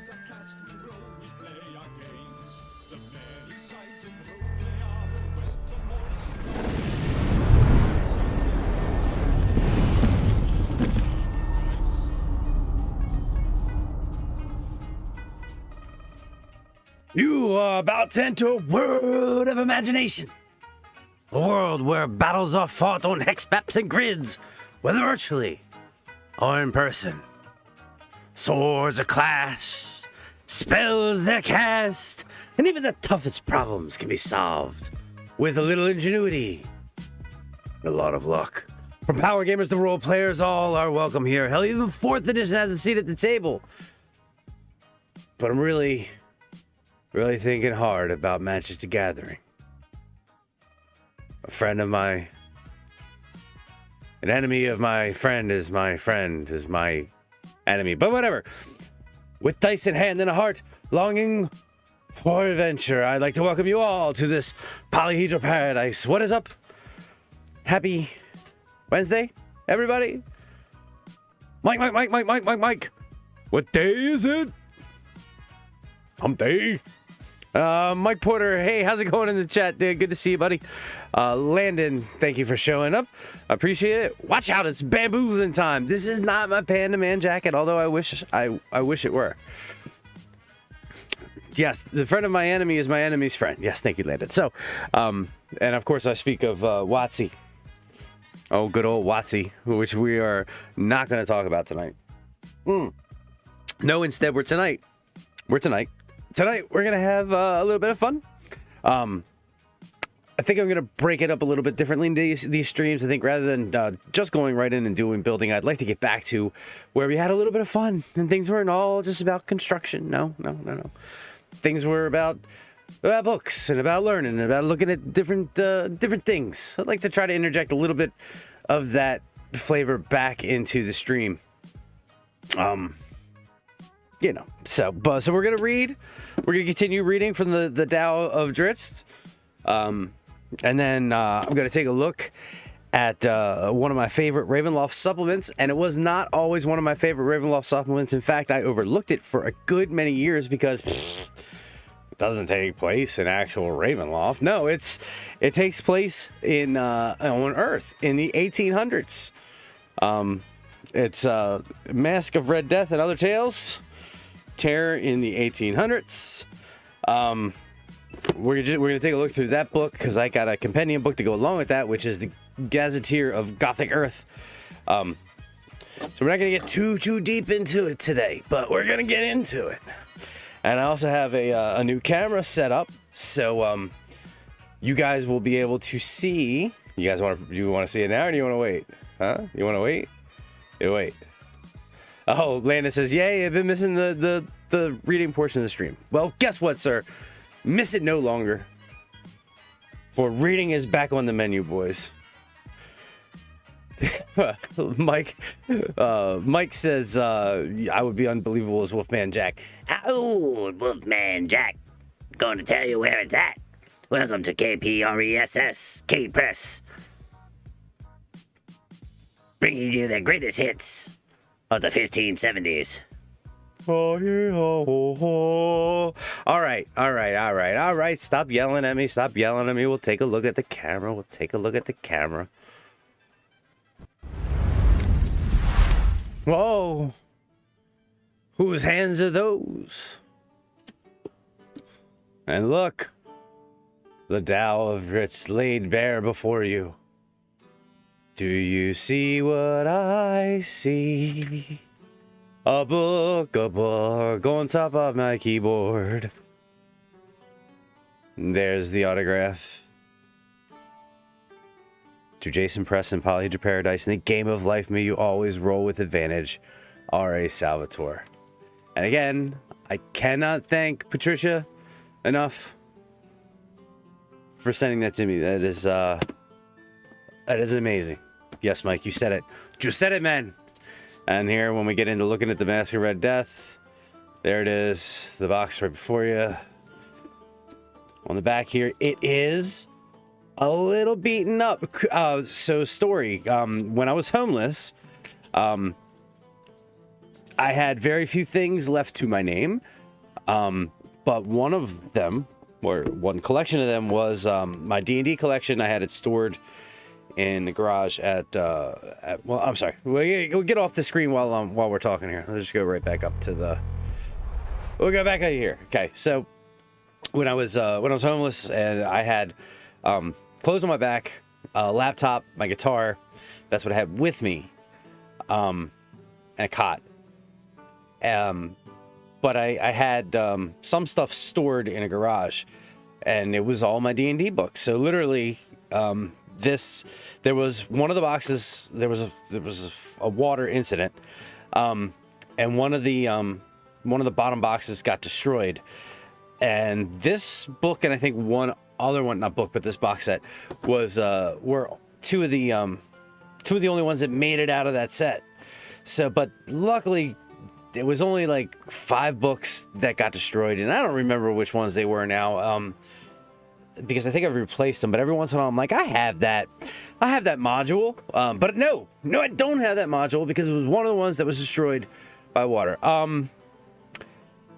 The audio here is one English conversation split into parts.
as a cast we roll, we play our games. The many sides of roleplay are a welcome You are about to enter a world of imagination. A world where battles are fought on hex maps and grids, whether virtually or in person. Swords are clashed, spells they're cast, and even the toughest problems can be solved with a little ingenuity and a lot of luck. From power gamers to role players, all are welcome here. Hell, even 4th edition has a seat at the table. But I'm really thinking hard about Magic the Gathering. An enemy of my friend is my enemy. But whatever. With dice in hand and a heart longing for adventure, I'd like to welcome you all to this polyhedral paradise. What is up? Happy Wednesday, everybody. Mike. What day is it? Hump day. Mike Porter, hey, how's it going in the chat? Good to see you, buddy. Landon, thank you for showing up. I appreciate it. Watch out, it's bamboozling time. This is not my Panda Man jacket, although I wish it were. Yes, the friend of my enemy is my enemy's friend. Yes, thank you, Landon. So, and of course I speak of Watsy. Oh, good old Watsy, which we are not going to talk about tonight. No, instead, Tonight, we're going to have a little bit of fun. I think I'm going to break it up a little bit differently in these streams. I think rather than just going right in and doing building, I'd like to get back to where we had a little bit of fun and things weren't all just about construction. No. Things were about books and about learning and about looking at different things. I'd like to try to interject a little bit of that flavor back into the stream. So we're going to read. We're going to continue reading from the Dao of Drizzt. And then I'm going to take a look at one of my favorite Ravenloft supplements. And it was not always one of my favorite Ravenloft supplements. In fact, I overlooked it for a good many years because it doesn't take place in actual Ravenloft. No, it takes place on Earth in the 1800s. It's Mask of Red Death and Other Tales. Terror in the 1800s. We're going to take a look through that book because I got a compendium book to go along with that, which is the Gazetteer of Gothic Earth. So we're not going to get too deep into it today, but we're going to get into it. And I also have a new camera set up, so you guys will be able to see. You want to see it now, or do you want to wait? Huh? You want to wait? You wait. Oh, Landon says, yay, I've been missing the reading portion of the stream. Well, guess what, sir? Miss it no longer. For reading is back on the menu, boys. Mike says, I would be unbelievable as Wolfman Jack. Oh, Wolfman Jack. Going to tell you where it's at. Welcome to KPRESS, K-Press. Bringing you the greatest hits of the 1570s. Oh, yeah. Oh. All right. Stop yelling at me. We'll take a look at the camera. Whoa. Whose hands are those? And look, the Dao of Drizzt laid bare before you. Do you see what I see? A book on top of my keyboard. There's the autograph. To Jason Press and Polyhedral Paradise, in the game of life, may you always roll with advantage. R.A. Salvatore. And again, I cannot thank Patricia enough for sending that to me. That is amazing. Yes, Mike, you said it. You said it, man. And here, when we get into looking at the Mask of Red Death, there it is, the box right before you. On the back here, it is a little beaten up. So, story. When I was homeless, I had very few things left to my name. But one of them, or one collection of them, was my D&D collection. I had it stored in the garage well, I'm sorry. We'll get off the screen while we're talking here. Let's just go right back up to the. We'll go back out here. Okay, so when I was homeless and I had clothes on my back, a laptop, my guitar, that's what I had with me, and a cot. But I had some stuff stored in a garage, and it was all my D&D books. So literally, there was one of the boxes. There was a water incident, and one of the bottom boxes got destroyed. And this book, and I think one other one, not book, but this box set were two of the only ones that made it out of that set. So, but luckily, it was only like 5 books that got destroyed, and I don't remember which ones they were now, because I think I've replaced them. But every once in a while, I'm like, I have that module, but no, I don't have that module because it was one of the ones that was destroyed by water.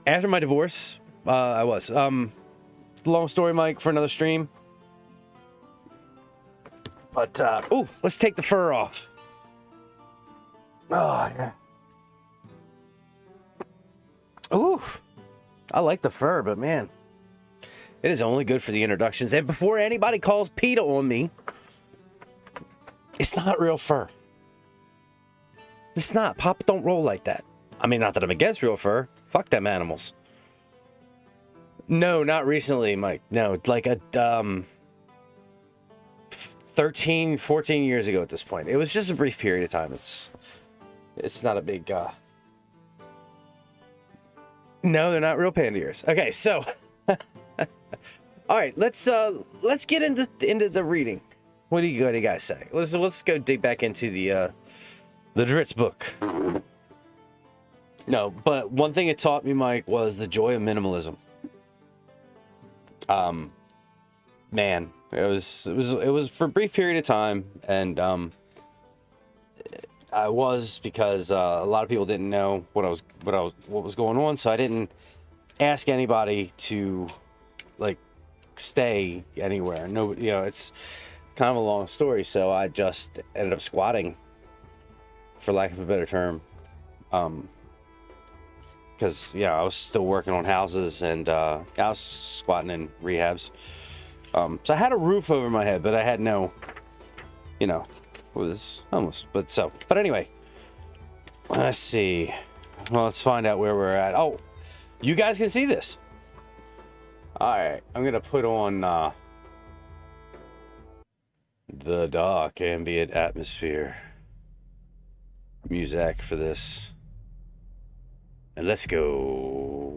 After my divorce, I was long story, Mike, for another stream. But let's take the fur off. Oh yeah. Ooh, I like the fur, but man, it is only good for the introductions. And before anybody calls PETA on me, it's not real fur. It's not. Papa don't roll like that. I mean, not that I'm against real fur. Fuck them animals. No, not recently, Mike. No, like a 13, 14 years ago at this point. It was just a brief period of time. It's not a big... No, they're not real panda ears. Okay, so... All right, let's get into the reading. What do you guys say? Let's go dig back into the Drizzt book. No, but one thing it taught me, Mike, was the joy of minimalism. Man, it was for a brief period of time, and I was because a lot of people didn't know what was going on, so I didn't ask anybody to like stay anywhere. No, it's kind of a long story, so I just ended up squatting, for lack of a better term, because I was still working on houses, and I was squatting in rehabs. So I had a roof over my head, but I had no, was homeless. But anyway, let's see. Well, let's find out where we're at. Oh, you guys can see this. All right, I'm gonna put on the dark ambient atmosphere music for this, and let's go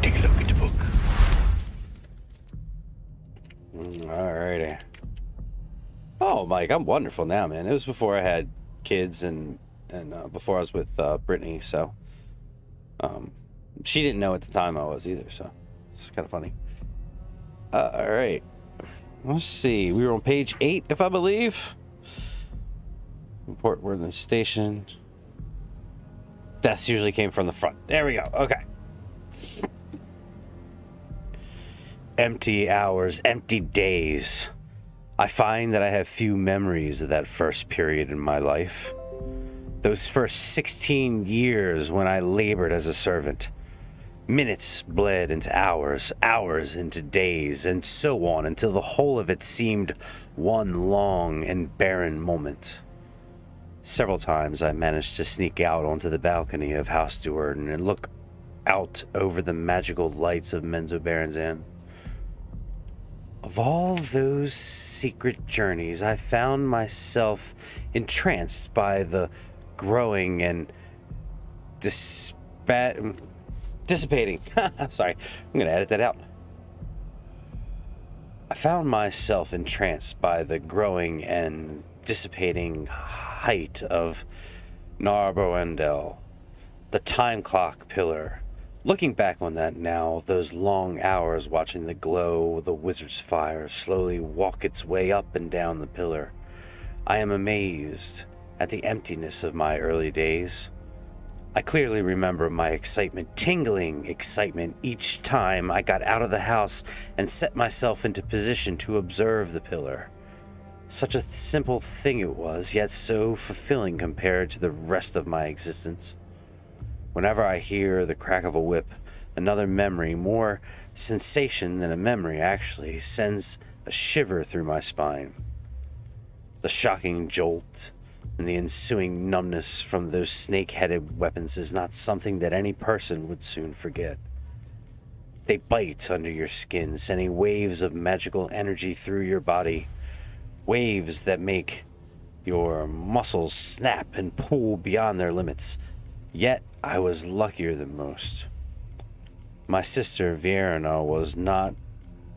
take a look at the book. Alrighty. Oh, Mike, I'm wonderful now, man. It was before I had kids and before I was with Brittany, so she didn't know at the time I was either, so it's kind of funny. All right. Let's see. We were on page 8, if I believe. Report we're in the station. Deaths usually came from the front. There we go. Okay. Empty hours, empty days. I find that I have few memories of that first period in my life. Those first 16 years when I labored as a servant. Minutes bled into hours, hours into days, and so on until the whole of it seemed one long and barren moment. Several times I managed to sneak out onto the balcony of House Stewart and look out over the magical lights of Menzoberranzan. Of all those secret journeys, I found myself entranced by the growing and dissipating. Sorry, I'm going to edit that out. I found myself entranced by the growing and dissipating height of Narboendel, the time clock pillar. Looking back on that now, those long hours watching the glow of the wizard's fire slowly walk its way up and down the pillar, I am amazed at the emptiness of my early days. I clearly remember my excitement, tingling excitement, each time I got out of the house and set myself into position to observe the pillar. Such a simple thing it was, yet so fulfilling compared to the rest of my existence. Whenever I hear the crack of a whip, another memory, more sensation than a memory actually, sends a shiver through my spine. The shocking jolt and the ensuing numbness from those snake-headed weapons is not something that any person would soon forget. They bite under your skin, sending waves of magical energy through your body, waves that make your muscles snap and pull beyond their limits. Yet I was luckier than most. My sister Vierna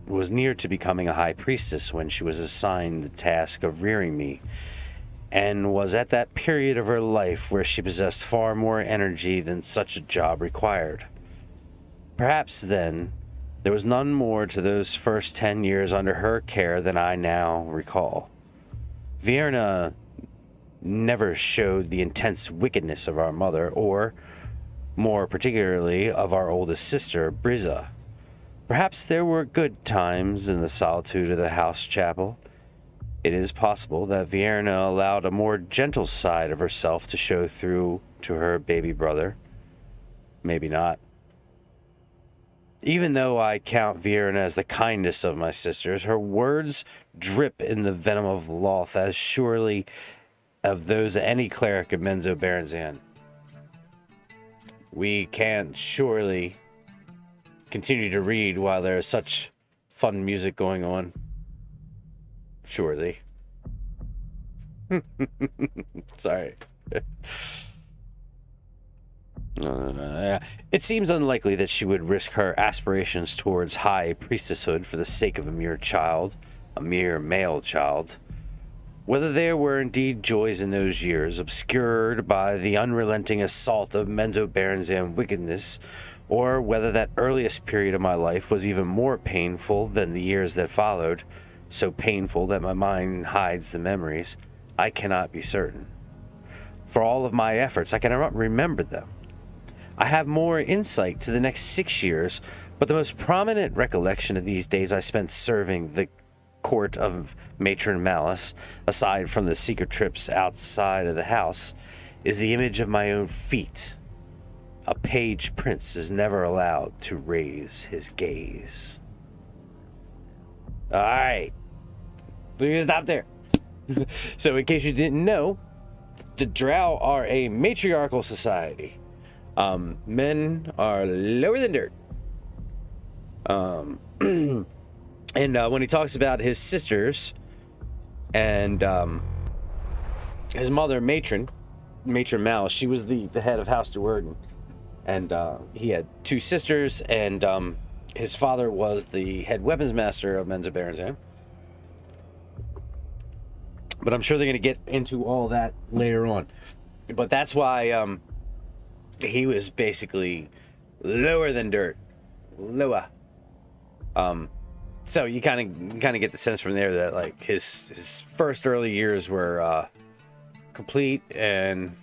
was near to becoming a high priestess when she was assigned the task of rearing me, and was at that period of her life where she possessed far more energy than such a job required. Perhaps then, there was none more to those first 10 years under her care than I now recall. Vierna never showed the intense wickedness of our mother, or, more particularly, of our oldest sister, Briza. Perhaps there were good times in the solitude of the house chapel. It is possible that Vierna allowed a more gentle side of herself to show through to her baby brother. Maybe not. Even though I count Vierna as the kindest of my sisters, her words drip in the venom of Loth as surely of those of any cleric of Menzoberranzan. We can't surely continue to read while there is such fun music going on. Surely. Sorry. It seems unlikely that she would risk her aspirations towards high priestesshood for the sake of a mere child, a mere male child. Whether there were indeed joys in those years, obscured by the unrelenting assault of Menzoberranzan wickedness, or whether that earliest period of my life was even more painful than the years that followed, so painful that my mind hides the memories, I cannot be certain. For all of my efforts, I cannot remember them. I have more insight to the next 6 years, but the most prominent recollection of these days I spent serving the court of Matron Malice, aside from the secret trips outside of the house, is the image of my own feet. A page prince is never allowed to raise his gaze. Alright. Please stop there. So in case you didn't know, the Drow are a matriarchal society. Men are lower than dirt. And when he talks about his sisters and his mother, Matron Malice, she was the head of House Duerden. And he had 2 sisters, and his father was the head weapons master of Menzoberranzan. But I'm sure they're going to get into all that later on. But that's why he was basically lower than dirt. Lower. So you kind of get the sense from there that like his first early years were complete and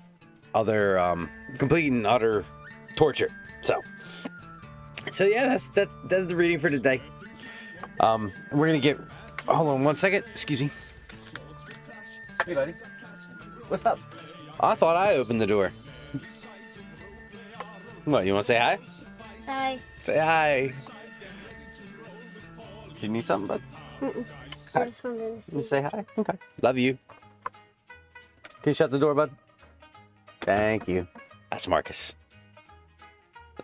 utter torture. So yeah, that's the reading for today. We're gonna get. Hold on 1 second. Excuse me. Hey, buddy. What's up? I thought I opened the door. What? You want to say hi? Hi. Say hi. Do you need something, bud? I just wanted to You say hi? Okay. Love you. Can you shut the door, bud? Thank you. That's Marcus.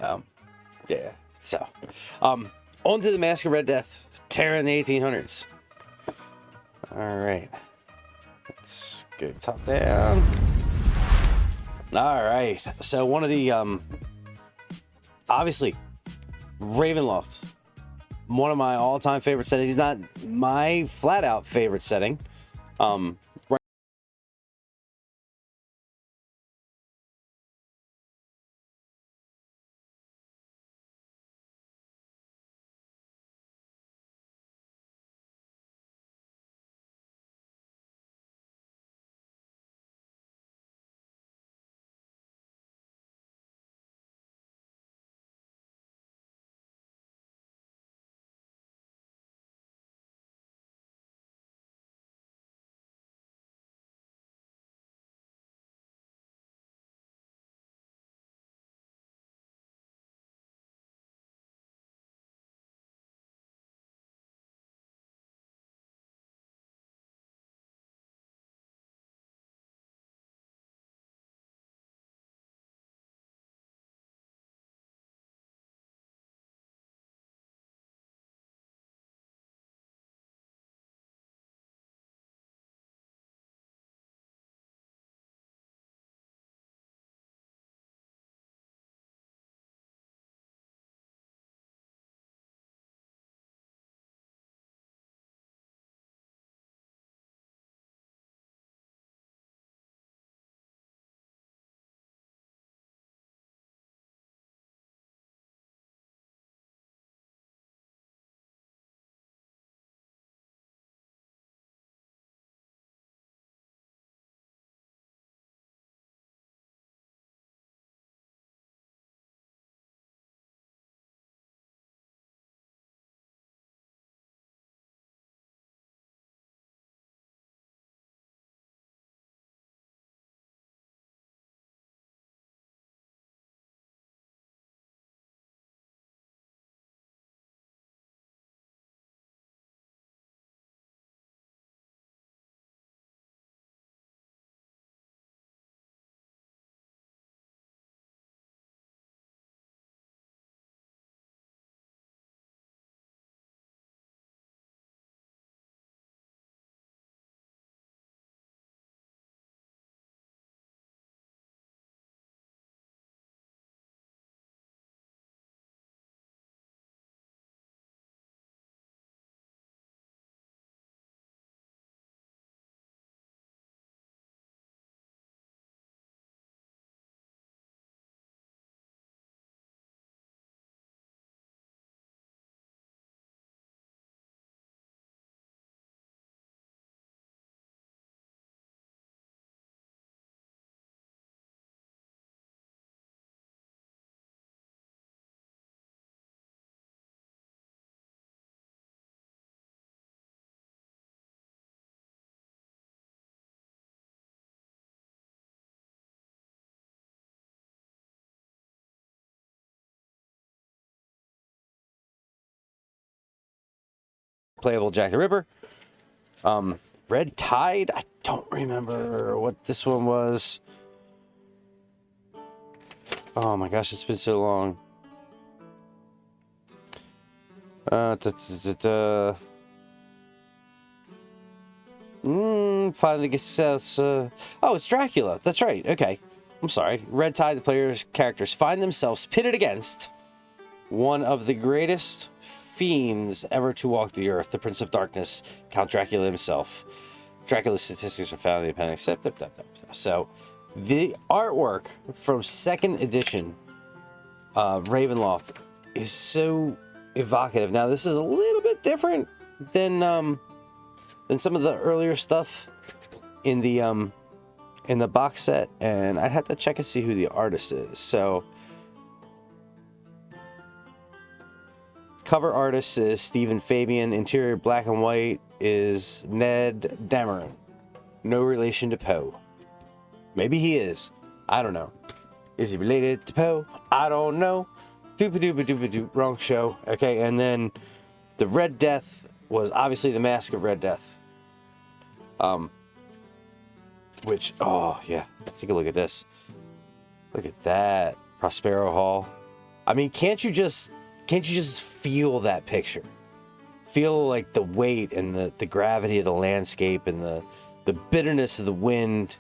Yeah. So, on to the Mask of Red Death. Terra in the 1800s. All right. Let's go top down. All right. So one of the, obviously, Ravenloft. One of my all-time favorite settings. He's not my flat-out favorite setting. playable Jack the Ripper. Red Tide, I don't remember what this one was. Oh my gosh, it's been so long. Finally gets oh, it's Dracula. That's right. Okay. I'm sorry. Red Tide, the player's characters find themselves pitted against one of the greatest fiends ever to walk the earth, the Prince of Darkness, Count Dracula himself. Dracula's statistics are found in the appendix. So, the artwork from 2nd edition Ravenloft is so evocative. Now, this is a little bit different than some of the earlier stuff in the box set, and I'd have to check and see who the artist is. So, cover artist is Stephen Fabian. Interior black and white is Ned Dameron. No relation to Poe. Maybe he is. I don't know. Is he related to Poe? I don't know. Doop-a-doop-a-doop-a-doop. Wrong show. Okay, and then the Red Death was obviously the Mask of Red Death. Which, oh yeah, take a look at this. Look at that. Prospero Hall. I mean, can't you just feel that picture? Feel like the weight and the gravity of the landscape and the bitterness of the wind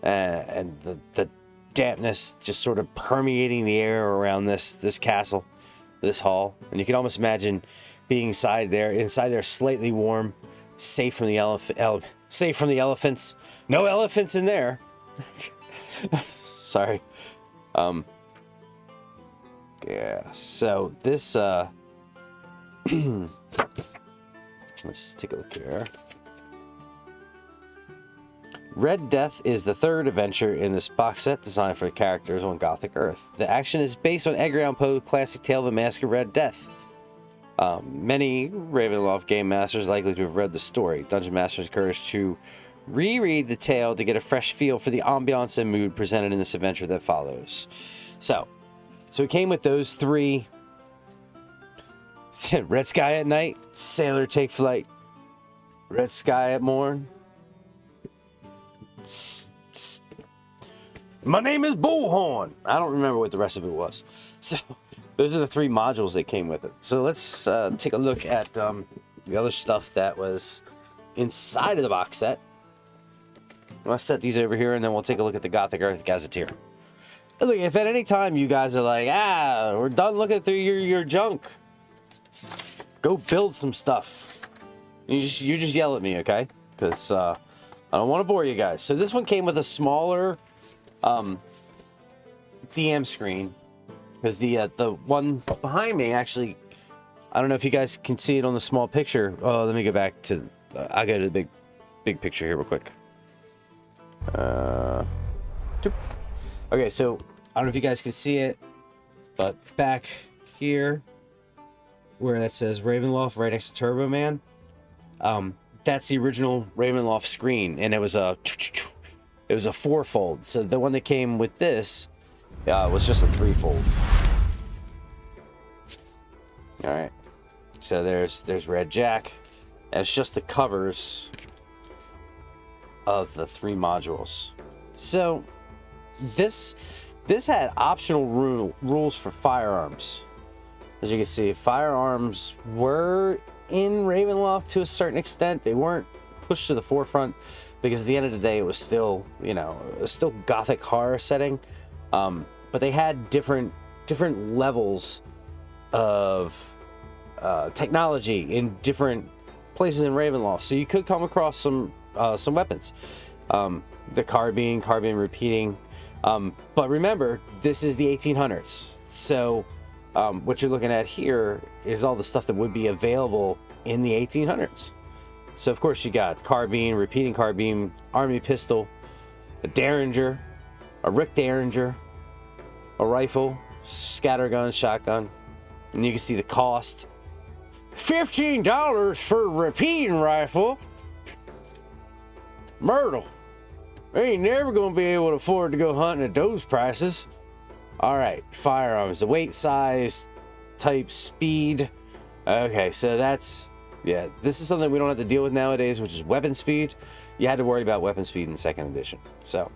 and the dampness just sort of permeating the air around this castle, this hall. And you can almost imagine being inside there slightly warm, safe from the elephants. No elephants in there. Sorry. Yeah, so this let's take a look here. Red Death is the 3rd adventure in this box set designed for characters on Gothic Earth. The action is based on Edgar Allan Poe's classic tale, The Mask of Red Death. Many Ravenloft game masters likely to have read the story. Dungeon masters encouraged to reread the tale to get a fresh feel for the ambiance and mood presented in this adventure that follows. So it came with those 3. Red sky at night, sailor take flight. Red sky at morn. My name is Bullhorn. I don't remember what the rest of it was. So those are the 3 modules that came with it. So let's take a look at the other stuff that was inside of the box set. Let's set these over here, and then we'll take a look at the Gothic Earth Gazetteer. Look, if at any time you guys are like, we're done looking through your junk, go build some stuff. You just yell at me, okay? Because I don't want to bore you guys. So this one came with a smaller DM screen, because the one behind me actually, I don't know if you guys can see it on the small picture. Oh, let me go back to. I'll go to the big picture here real quick. Okay, so I don't know if you guys can see it, but back here, where that says Ravenloft right next to Turbo Man, that's the original Ravenloft screen, and it was a 4-fold. So the one that came with this was just a 3-fold. All right, so there's Red Jack, and it's just the covers of the 3 modules. So this had optional rules for firearms. As you can see, firearms were in Ravenloft to a certain extent. They weren't pushed to the forefront because at the end of the day, it was still, it was still Gothic horror setting. But they had different levels of technology in different places in Ravenloft. So you could come across some weapons. The carbine repeating. But remember, this is the 1800s. So what you're looking at here is all the stuff that would be available in the 1800s. So of course you got carbine, repeating carbine, army pistol, a derringer, a Rick Derringer, a rifle, scattergun, shotgun, and you can see the cost. $15 for a repeating rifle. Myrtle. They ain't never gonna be able to afford to go hunting at those prices. All right, firearms, the weight, size, type, speed. Okay, so that's Yeah, this is something we don't have to deal with nowadays, which is weapon speed. You had to worry about weapon speed in 2nd edition. So,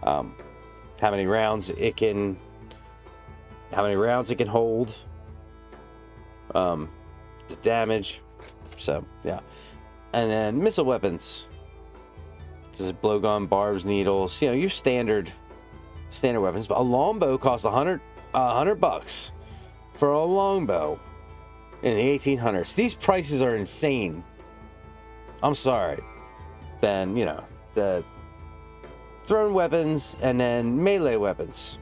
how many rounds it can hold, the damage. So, yeah. And then missile weapons. This is blowgun, barbs, needles, you know, your standard weapons. But a longbow costs $100 for a longbow in the 1800s. These prices are insane. I'm sorry. Then, you know, the thrown weapons and then melee weapons.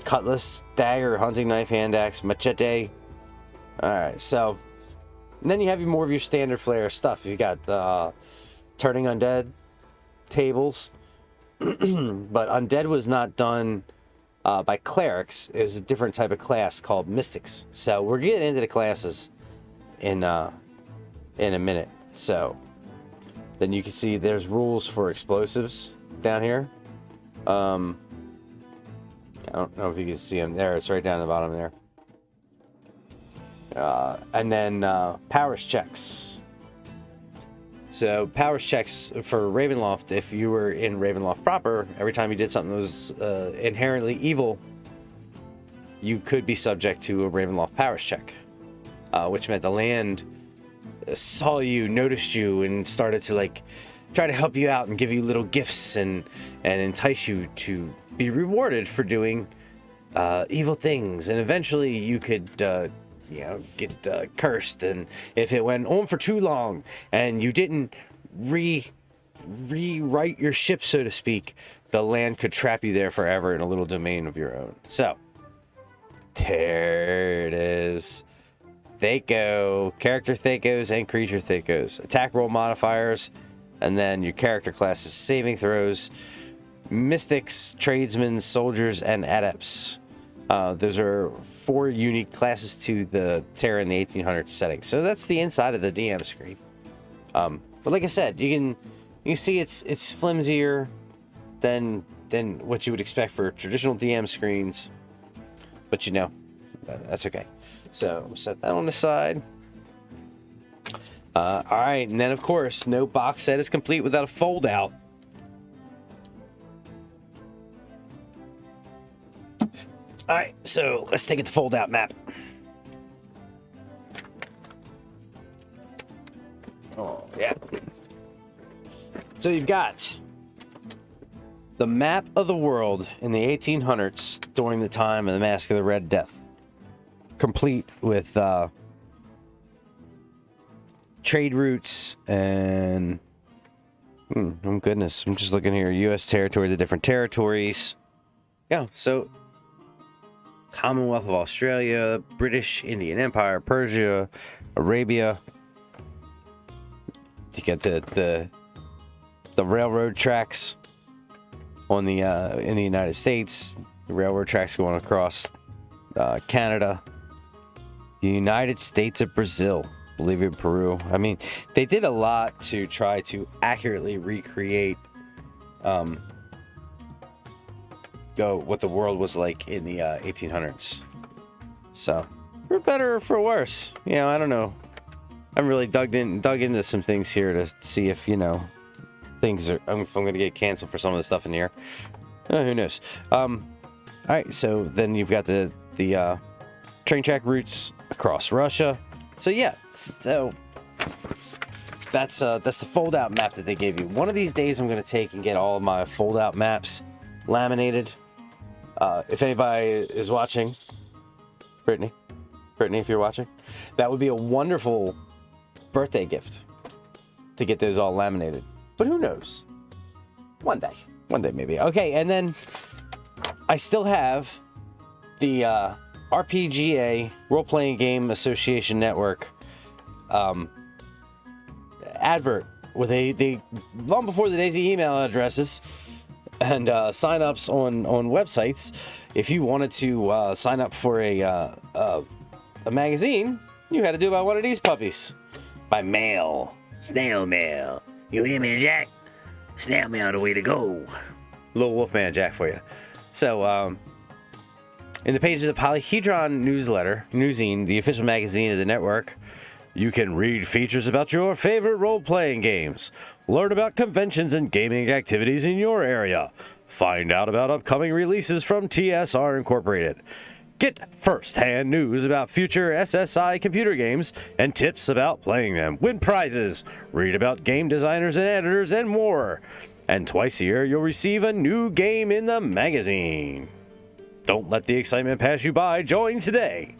Cutlass, dagger, hunting knife, hand axe, machete. Alright, so and then you have more of your standard flair stuff. You got turning undead tables. But undead was not done by clerics. Is a different type of class called mystics. So we're getting into the classes in a minute. So then you can see there's rules for explosives down here. I don't know if you can see them there. It's right down the bottom there. And then powers checks. So powers checks for Ravenloft, if you were in Ravenloft proper, every time you did something that was inherently evil, you could be subject to a Ravenloft powers check. Which meant the land saw you, noticed you, and started to like try to help you out and give you little gifts and entice you to be rewarded for doing evil things. And eventually you could get cursed, and if it went on for too long and you didn't rewrite your ship, so to speak, the land could trap you there forever in a little domain of your own. So there it is. Thaco, character Thacos and creature Thacos, attack roll modifiers, and then your character classes: saving throws, mystics, tradesmen, soldiers, and adepts. Those are 4 unique classes to the Terra in the 1800s setting. So that's the inside of the DM screen. But like I said, you can see it's flimsier than what you would expect for traditional DM screens. But you know, that's okay. So we'll set that on the side. All right, and then of course, no box set is complete without a fold out. All right, so let's take it to fold out map. Oh, yeah. So you've got the map of the world in the 1800s during the time of the Mask of the Red Death, complete with trade routes and oh goodness, I'm just looking here. U.S. territory, the different territories. Yeah, so Commonwealth of Australia, British Indian Empire, Persia, Arabia. You get the railroad tracks on the in the United States. The railroad tracks going across Canada, the United States of Brazil, Bolivia, Peru. I mean, they did a lot to try to accurately recreate what the world was like in the 1800s. So, for better or for worse, you know, I don't know. I'm really dug into some things here to see if, you know, if I'm going to get canceled for some of the stuff in here. Who knows? All right, so then you've got the train track routes across Russia. So yeah, so that's the fold out map that they gave you. One of these days, I'm going to take and get all of my fold out maps laminated. If anybody is watching, Brittany, if you're watching, that would be a wonderful birthday gift to get those all laminated. But who knows? One day maybe. Okay, and then I still have the RPGA, Role Playing Game Association Network advert with they long before the days of email addresses and sign-ups on websites. If you wanted to sign up for a magazine, you had to do it by one of these puppies. By mail. Snail mail. You hear me, Jack? Snail mail the way to go. Little Wolfman Jack for you. So, In the pages of Polyhedron Newsine, the official magazine of the network, you can read features about your favorite role-playing games, learn about conventions and gaming activities in your area, find out about upcoming releases from TSR Incorporated, get first-hand news about future SSI computer games and tips about playing them, win prizes, read about game designers and editors, and more. And twice a year, you'll receive a new game in the magazine. Don't let the excitement pass you by. Join today.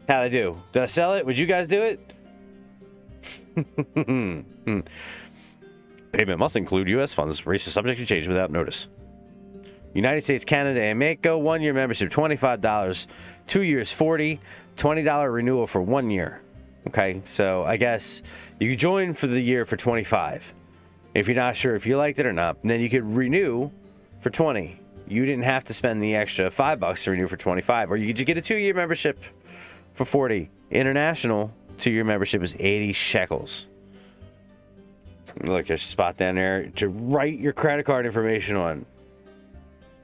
How'd I do? Did I sell it? Would you guys do it? Payment must include U.S. funds. Race is subject to change without notice. United States, Canada, and Mexico, 1 year membership, $25. 2 years, $40. $20 renewal for 1 year. Okay, so I guess you could join for the year for $25. If you're not sure if you liked it or not, then you could renew for $20. You didn't have to spend the extra $5 to renew for $25, or you could just get a 2 year membership for $40. International 2 year membership is 80 shekels. Look, there's a spot down there to write your credit card information on.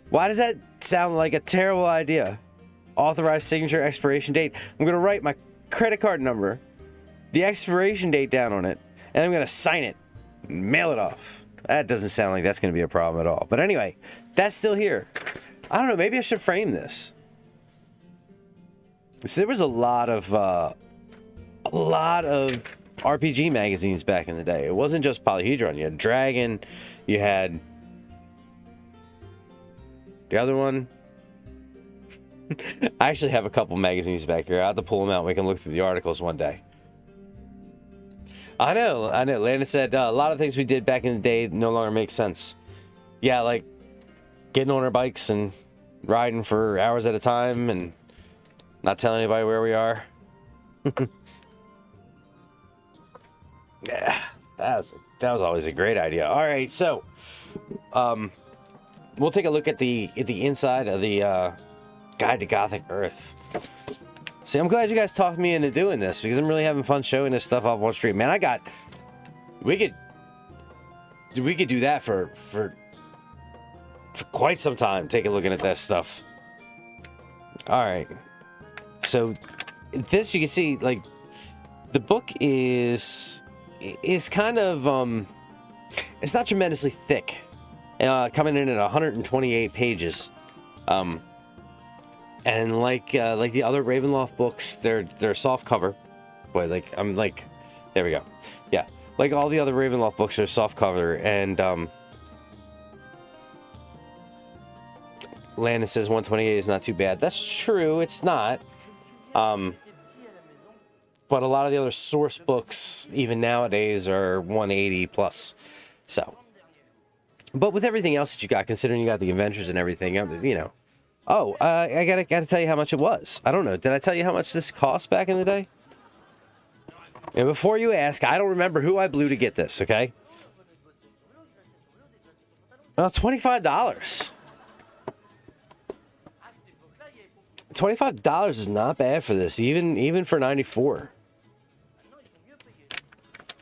Why does that sound like a terrible idea? Authorized signature, expiration date. I'm going to write my credit card number, the expiration date down on it, and I'm going to sign it and mail it off. That doesn't sound like that's going to be a problem at all. But anyway, that's still here. I don't know. Maybe I should frame this. So there was a lot of RPG magazines back in the day. It wasn't just Polyhedron. You had Dragon. You had the other one. I actually have a couple magazines back here. I'll have to pull them out. We can look through the articles one day. I know. Landon said a lot of things we did back in the day no longer make sense. Yeah, like getting on our bikes and riding for hours at a time and not telling anybody where we are. Yeah, that was always a great idea. All right, so we'll take a look at the inside of the Guide to Gothic Earth. See, I'm glad you guys talked me into doing this because I'm really having fun showing this stuff off one stream. Man, we could do that for quite some time. Take a look at that stuff. All right, so this you can see like the book is kind of it's not tremendously thick, coming in at 128 pages. And like the other Ravenloft books, they're soft cover. Boy, there we go. Yeah, like all the other Ravenloft books are soft cover. And Landon says 128 is not too bad. That's true, it's not. But a lot of the other source books, even nowadays, are 180 plus. So, but with everything else that you got, considering you got the adventures and everything, you know. Oh, I gotta tell you how much it was. I don't know. Did I tell you how much this cost back in the day? And before you ask, I don't remember who I blew to get this, okay? $25. $25 is not bad for this, even for 94.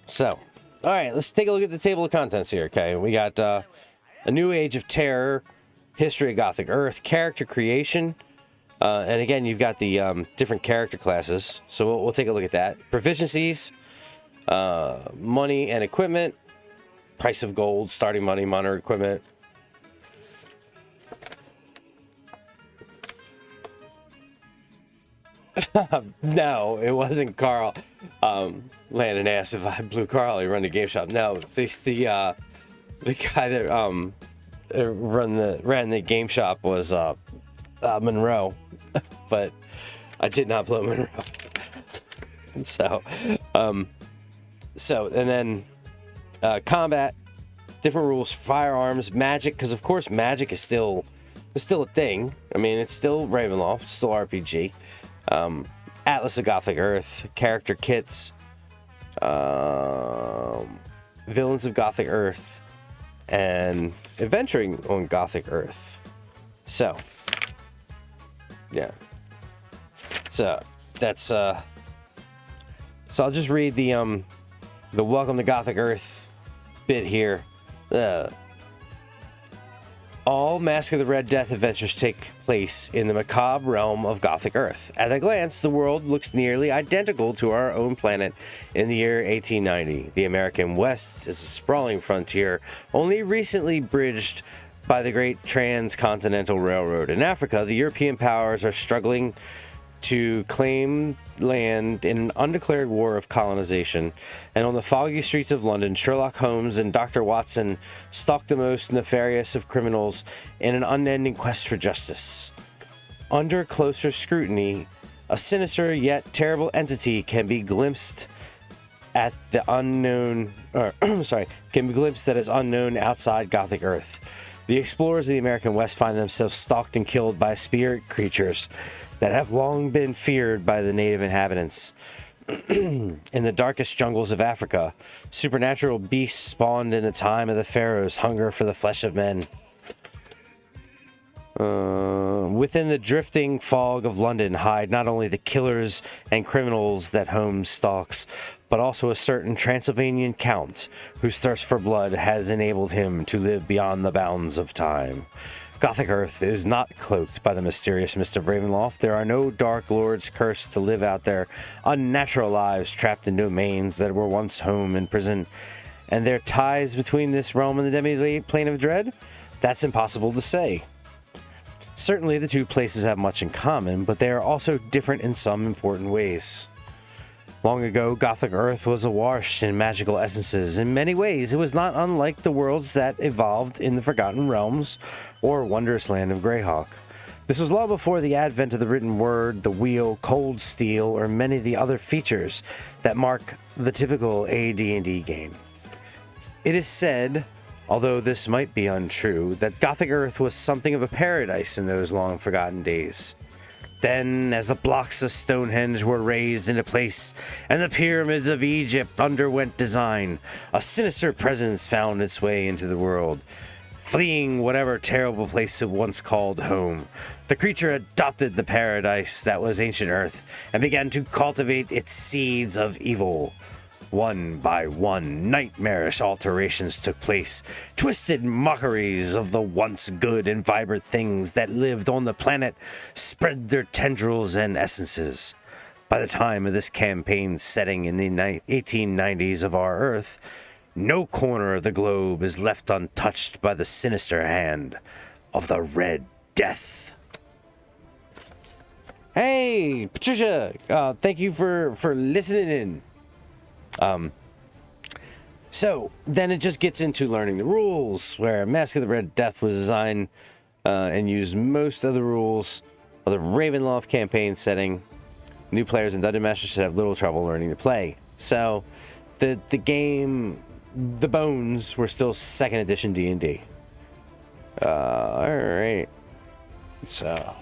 So, all right, let's take a look at the table of contents here, okay? We got A New Age of Terror, History of Gothic Earth, Character Creation, and again, you've got the different character classes, so we'll take a look at that. Proficiencies, money and equipment, price of gold, starting money, money, equipment. No, it wasn't Carl. Landon asked if I blew Carl. He run the game shop. No, the guy that ran the game shop was Monroe, but I did not blow Monroe. And then combat, different rules, firearms, magic, because of course magic is still a thing. I mean, it's still Ravenloft, it's still RPG. Atlas of Gothic Earth, character kits, villains of Gothic Earth, and adventuring on Gothic Earth. So, yeah. So that's so I'll just read the Welcome to Gothic Earth bit here. All Mask of the Red Death adventures take place in the macabre realm of Gothic Earth. At a glance, the world looks nearly identical to our own planet in the year 1890. The American West is a sprawling frontier, only recently bridged by the Great Transcontinental Railroad. In Africa, the European powers are struggling to claim land in an undeclared war of colonization, and on the foggy streets of London, Sherlock Holmes and Dr. Watson stalk the most nefarious of criminals in an unending quest for justice. Under closer scrutiny, a sinister yet terrible entity can be glimpsed at the unknown, can be glimpsed that is unknown outside Gothic Earth. The explorers of the American West find themselves stalked and killed by spirit creatures that have long been feared by the native inhabitants. In the darkest jungles of Africa, supernatural beasts spawned in the time of the pharaohs hunger for the flesh of men. Within the drifting fog of London hide not only the killers and criminals that Holmes stalks, but also a certain Transylvanian count whose thirst for blood has enabled him to live beyond the bounds of time. Gothic Earth is not cloaked by the mysterious mist of Ravenloft. There are no dark lords cursed to live out their unnatural lives trapped in domains that were once home and prison. And their ties between this realm and the demi-plane of dread? That's impossible to say. Certainly the two places have much in common, but they are also different in some important ways. Long ago, Gothic Earth was awash in magical essences. In many ways, it was not unlike the worlds that evolved in the Forgotten Realms or wondrous land of Greyhawk. This was long before the advent of the written word, the wheel, cold steel, or many of the other features that mark the typical AD&D game. It is said, although this might be untrue, that Gothic Earth was something of a paradise in those long forgotten days. Then, as the blocks of Stonehenge were raised into place and the pyramids of Egypt underwent design, a sinister presence found its way into the world. Fleeing whatever terrible place it once called home, the creature adopted the paradise that was ancient Earth and began to cultivate its seeds of evil. One by one, nightmarish alterations took place, twisted mockeries of the once good and vibrant things that lived on the planet spread their tendrils and essences. By the time of this campaign setting in the 1890s of our Earth, no corner of the globe is left untouched by the sinister hand of the Red Death. Hey, Patricia, thank you for listening in. So then it just gets into learning the rules, where Mask of the Red Death was designed and used most of the rules of the Ravenloft campaign setting. New players and dungeon masters should have little trouble learning to play. So the game, the bones were still 2nd edition D&D. All right. So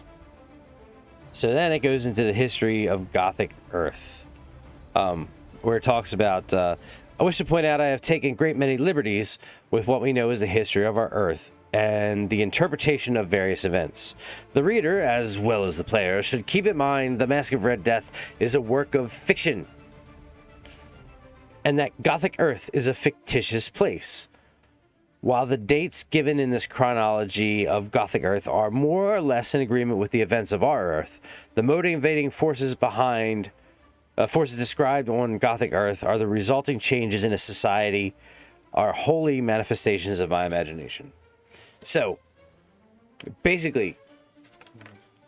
then it goes into the history of Gothic Earth. Where it talks about, I wish to point out I have taken great many liberties with what we know as the history of our Earth and the interpretation of various events. The reader, as well as the player, should keep in mind the Mask of Red Death is a work of fiction, and that Gothic Earth is a fictitious place. While the dates given in this chronology of Gothic Earth are more or less in agreement with the events of our Earth, the motivating forces behind forces described on Gothic Earth are the resulting changes in a society are wholly manifestations of my imagination. So, basically,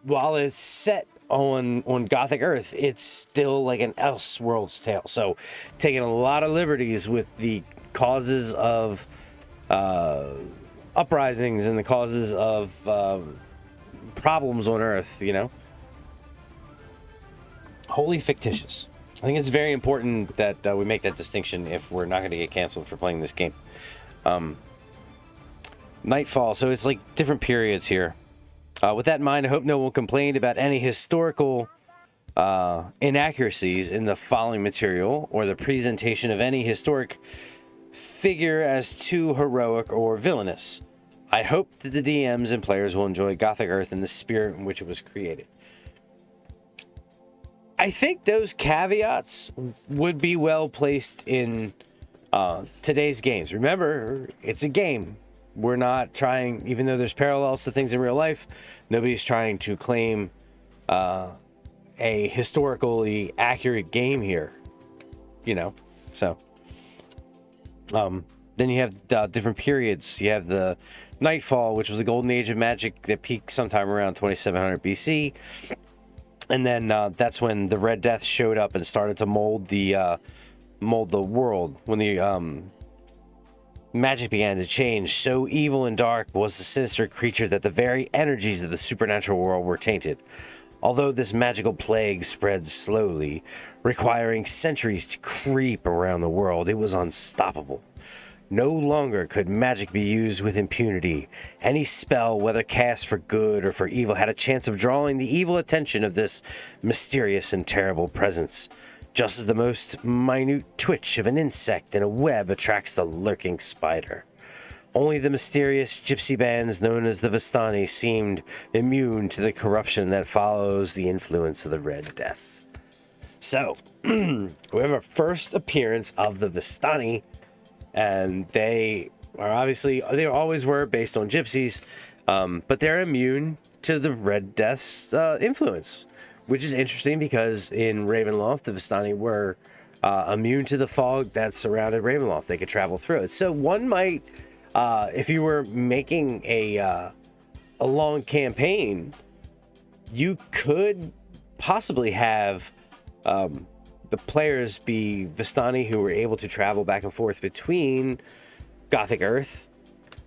while it's set on Gothic Earth, it's still like an Elseworlds tale. So, taking a lot of liberties with the causes of uprisings and the causes of problems on Earth, you know? Wholly fictitious. I think it's very important that we make that distinction if we're not going to get canceled for playing this game. Nightfall, so it's like different periods here. With that in mind, I hope no one complained about any historical inaccuracies in the following material or the presentation of any historic figure as too heroic or villainous. I hope that the DMs and players will enjoy Gothic Earth in the spirit in which it was created. I think those caveats would be well placed in today's games. Remember, it's a game. we're not trying, even though there's parallels to things in real life, nobody's trying to claim a historically accurate game here, you know. So then you have different periods. You have the Nightfall, which was the golden age of magic that peaked sometime around 2700 BC, and then that's when the Red Death showed up and started to mold the world. When the magic began to change, so evil and dark was the sinister creature that the very energies of the supernatural world were tainted. Although this magical plague spread slowly, requiring centuries to creep around the world, it was unstoppable. No longer could magic be used with impunity. Any spell, whether cast for good or for evil, had a chance of drawing the evil attention of this mysterious and terrible presence, just as the most minute twitch of an insect in a web attracts the lurking spider. Only the mysterious gypsy bands known as the Vistani seemed immune to the corruption that follows the influence of the Red Death. So, we have our first appearance of the Vistani, and they always were based on gypsies, but they're immune to the Red Death's influence, which is interesting because in Ravenloft, the Vistani were immune to the fog that surrounded Ravenloft. They could travel through it. So one might, if you were making a long campaign, you could possibly have the players be Vistani who were able to travel back and forth between Gothic Earth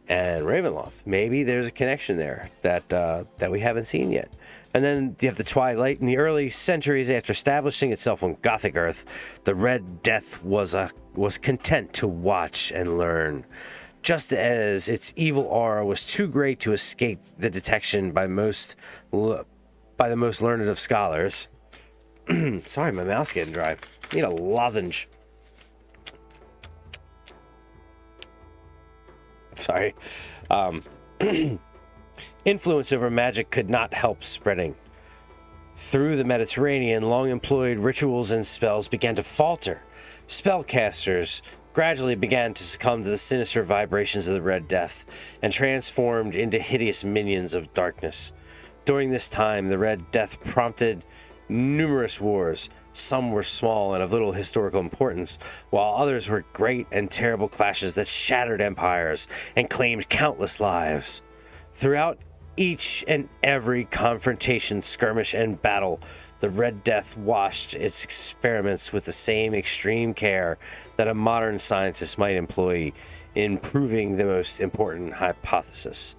and Ravenloft. Maybe there's a connection there that we haven't seen yet. And then you have the Twilight. In the early centuries after establishing itself on Gothic Earth, the Red Death was content to watch and learn. Just as its evil aura was too great to escape the detection by the most learned of scholars. Sorry, my mouth's getting dry. I need a lozenge. Sorry. Influence over magic could not help spreading. Through the Mediterranean, long-employed rituals and spells began to falter. Spellcasters gradually began to succumb to the sinister vibrations of the Red Death and transformed into hideous minions of darkness. During this time, the Red Death prompted numerous wars. Some were small and of little historical importance, while others were great and terrible clashes that shattered empires and claimed countless lives. Throughout each and every confrontation, skirmish, and battle, the Red Death watched its experiments with the same extreme care that a modern scientist might employ in proving the most important hypothesis.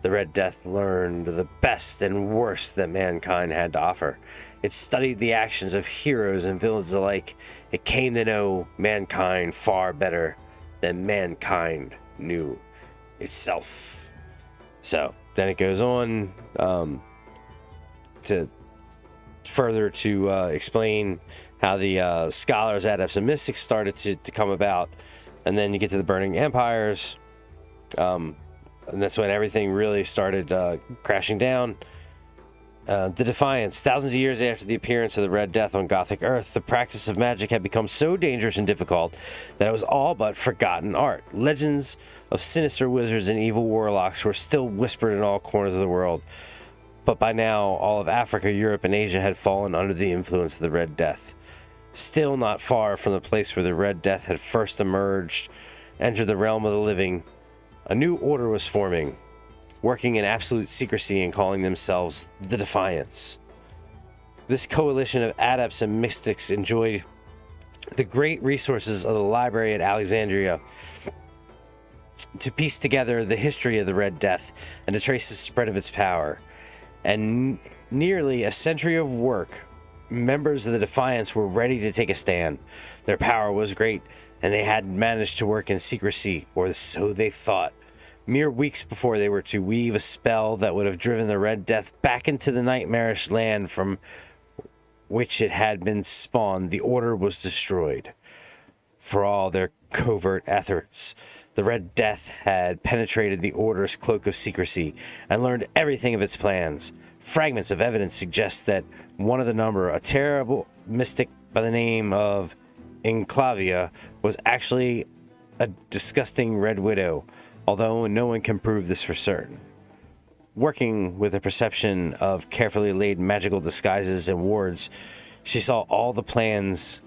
The Red Death learned the best and worst that mankind had to offer. It studied the actions of heroes and villains alike. It came to know mankind far better than mankind knew itself. So then it goes on to further to explain how the scholars, adepts, and mystics started to come about. And then you get to the Burning Empires. And that's when everything really started crashing down. The Defiance. Thousands of years after the appearance of the Red Death on Gothic Earth, the practice of magic had become so dangerous and difficult that it was all but forgotten art. Legends of sinister wizards and evil warlocks were still whispered in all corners of the world. But by now, all of Africa, Europe, and Asia had fallen under the influence of the Red Death. Still not far from the place where the Red Death had first emerged, entered the realm of the living, a new order was forming, working in absolute secrecy and calling themselves the Defiance. This coalition of adepts and mystics enjoyed the great resources of the library at Alexandria to piece together the history of the Red Death and to trace the spread of its power. And nearly a century of work, members of the Defiance were ready to take a stand. Their power was great, and they had managed to work in secrecy, or so they thought. Mere weeks before they were to weave a spell that would have driven the Red Death back into the nightmarish land from which it had been spawned, the Order was destroyed. For all their covert efforts, the Red Death had penetrated the Order's cloak of secrecy and learned everything of its plans. Fragments of evidence suggest that one of the number, a terrible mystic by the name of Enclavia, was actually a disgusting Red Widow, although no one can prove this for certain. Working with a perception of carefully laid magical disguises and wards, she saw all the plans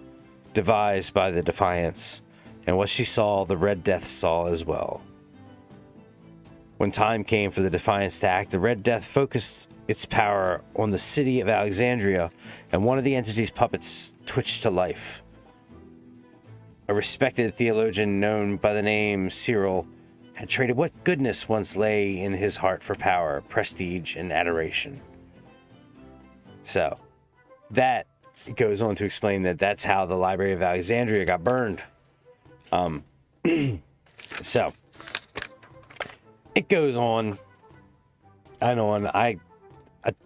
devised by the Defiance, and what she saw, the Red Death saw as well. When time came for the Defiance to act, the Red Death focused its power on the city of Alexandria, and one of the entity's puppets twitched to life. A respected theologian known by the name Cyril had traded what goodness once lay in his heart for power, prestige, and adoration. So, that goes on to explain that that's how the Library of Alexandria got burned. So, it goes on and on. I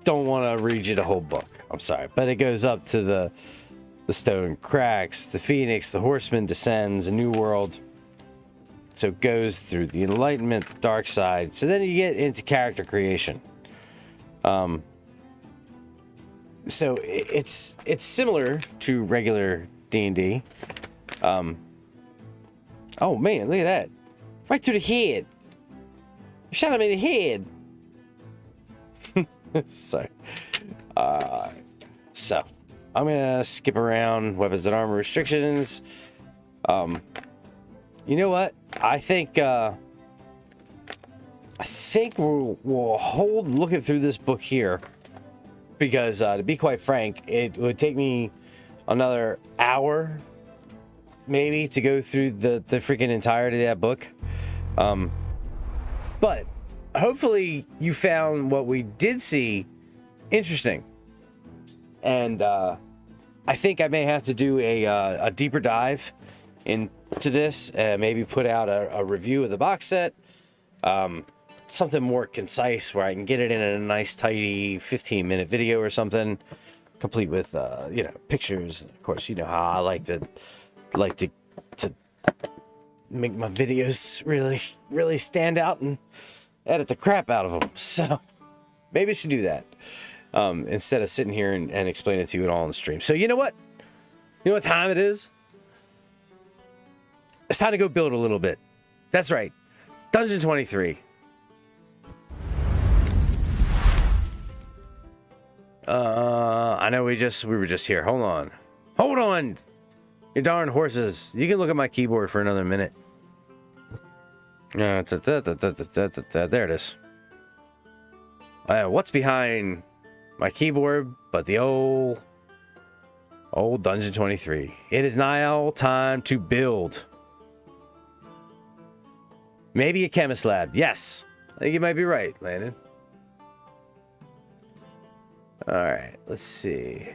don't want to read you the whole book. I'm sorry. But it goes up to the stone cracks, the phoenix, the horseman descends, a new world. So it goes through the enlightenment, the dark side. So then you get into character creation. So it's similar to regular D&D. Oh man, look at that. Right to the head. Shot him in the head. Sorry. So, I'm gonna skip around weapons and armor restrictions. You know what? I think we'll hold looking through this book here because, to be quite frank, it would take me another hour, maybe, to go through the freaking entirety of that book. But hopefully you found what we did see interesting. And I think I may have to do a deeper dive into this, maybe put out a review of the box set, something more concise where I can get it in a nice tidy 15-minute video or something, complete with pictures. And of course, you know how I like to make my videos really stand out and edit the crap out of them. So maybe I should do that instead of sitting here and explain it to you all on the stream. So you know what? You know what time it is? It's time to go build a little bit. That's right. Dungeon 23. I know we were just here. Hold on. Hold on. You darn horses. You can look at my keyboard for another minute. There it is. What's behind my keyboard but the old Dungeon 23? It is now time to build. Maybe a chemist lab. Yes. I think you might be right, Landon. Alright, let's see.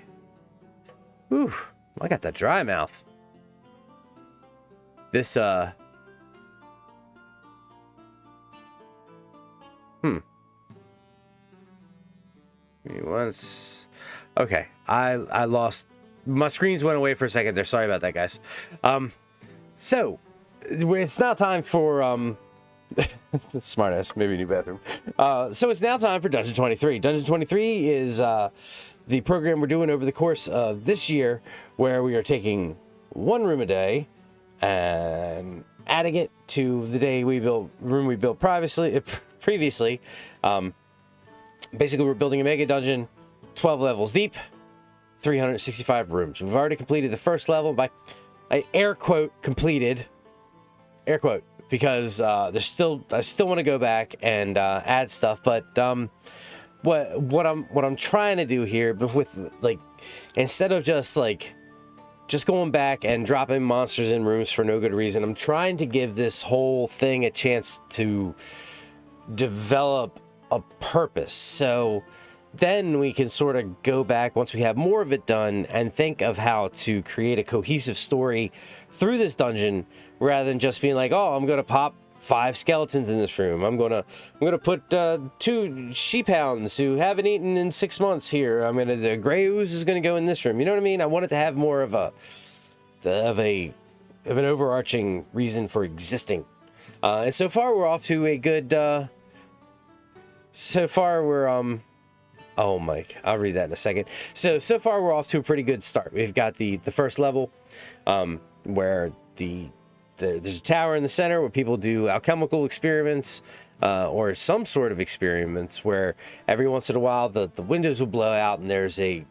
Whew. I got that dry mouth. This, once. Okay, I lost. My screens went away for a second there. Sorry about that, guys. So it's now time for smartass, maybe a new bathroom. So it's now time for Dungeon 23. Dungeon 23 is the program we're doing over the course of this year, where we are taking one room a day and adding it to the room we built previously. Basically, we're building a mega dungeon, 12 levels deep, 365 rooms. We've already completed the first level by air quote completed, air quote, because I still want to go back and add stuff. But what I'm trying to do here, but with instead of just going back and dropping monsters in rooms for no good reason, I'm trying to give this whole thing a chance to develop a purpose. So then we can sort of go back once we have more of it done and think of how to create a cohesive story through this dungeon, rather than just being like, oh, I'm going to pop 5 skeletons in this room. I'm gonna put 2 sheep hounds who haven't eaten in 6 months here. The gray ooze is gonna go in this room. You know what I mean? I wanted to have more of an overarching reason for existing. And so far we're off to a good. Oh, Mike, I'll read that in a second. So far we're off to a pretty good start. We've got the first level, where the there's a tower in the center where people do alchemical experiments or some sort of experiments where every once in a while the windows will blow out and there's a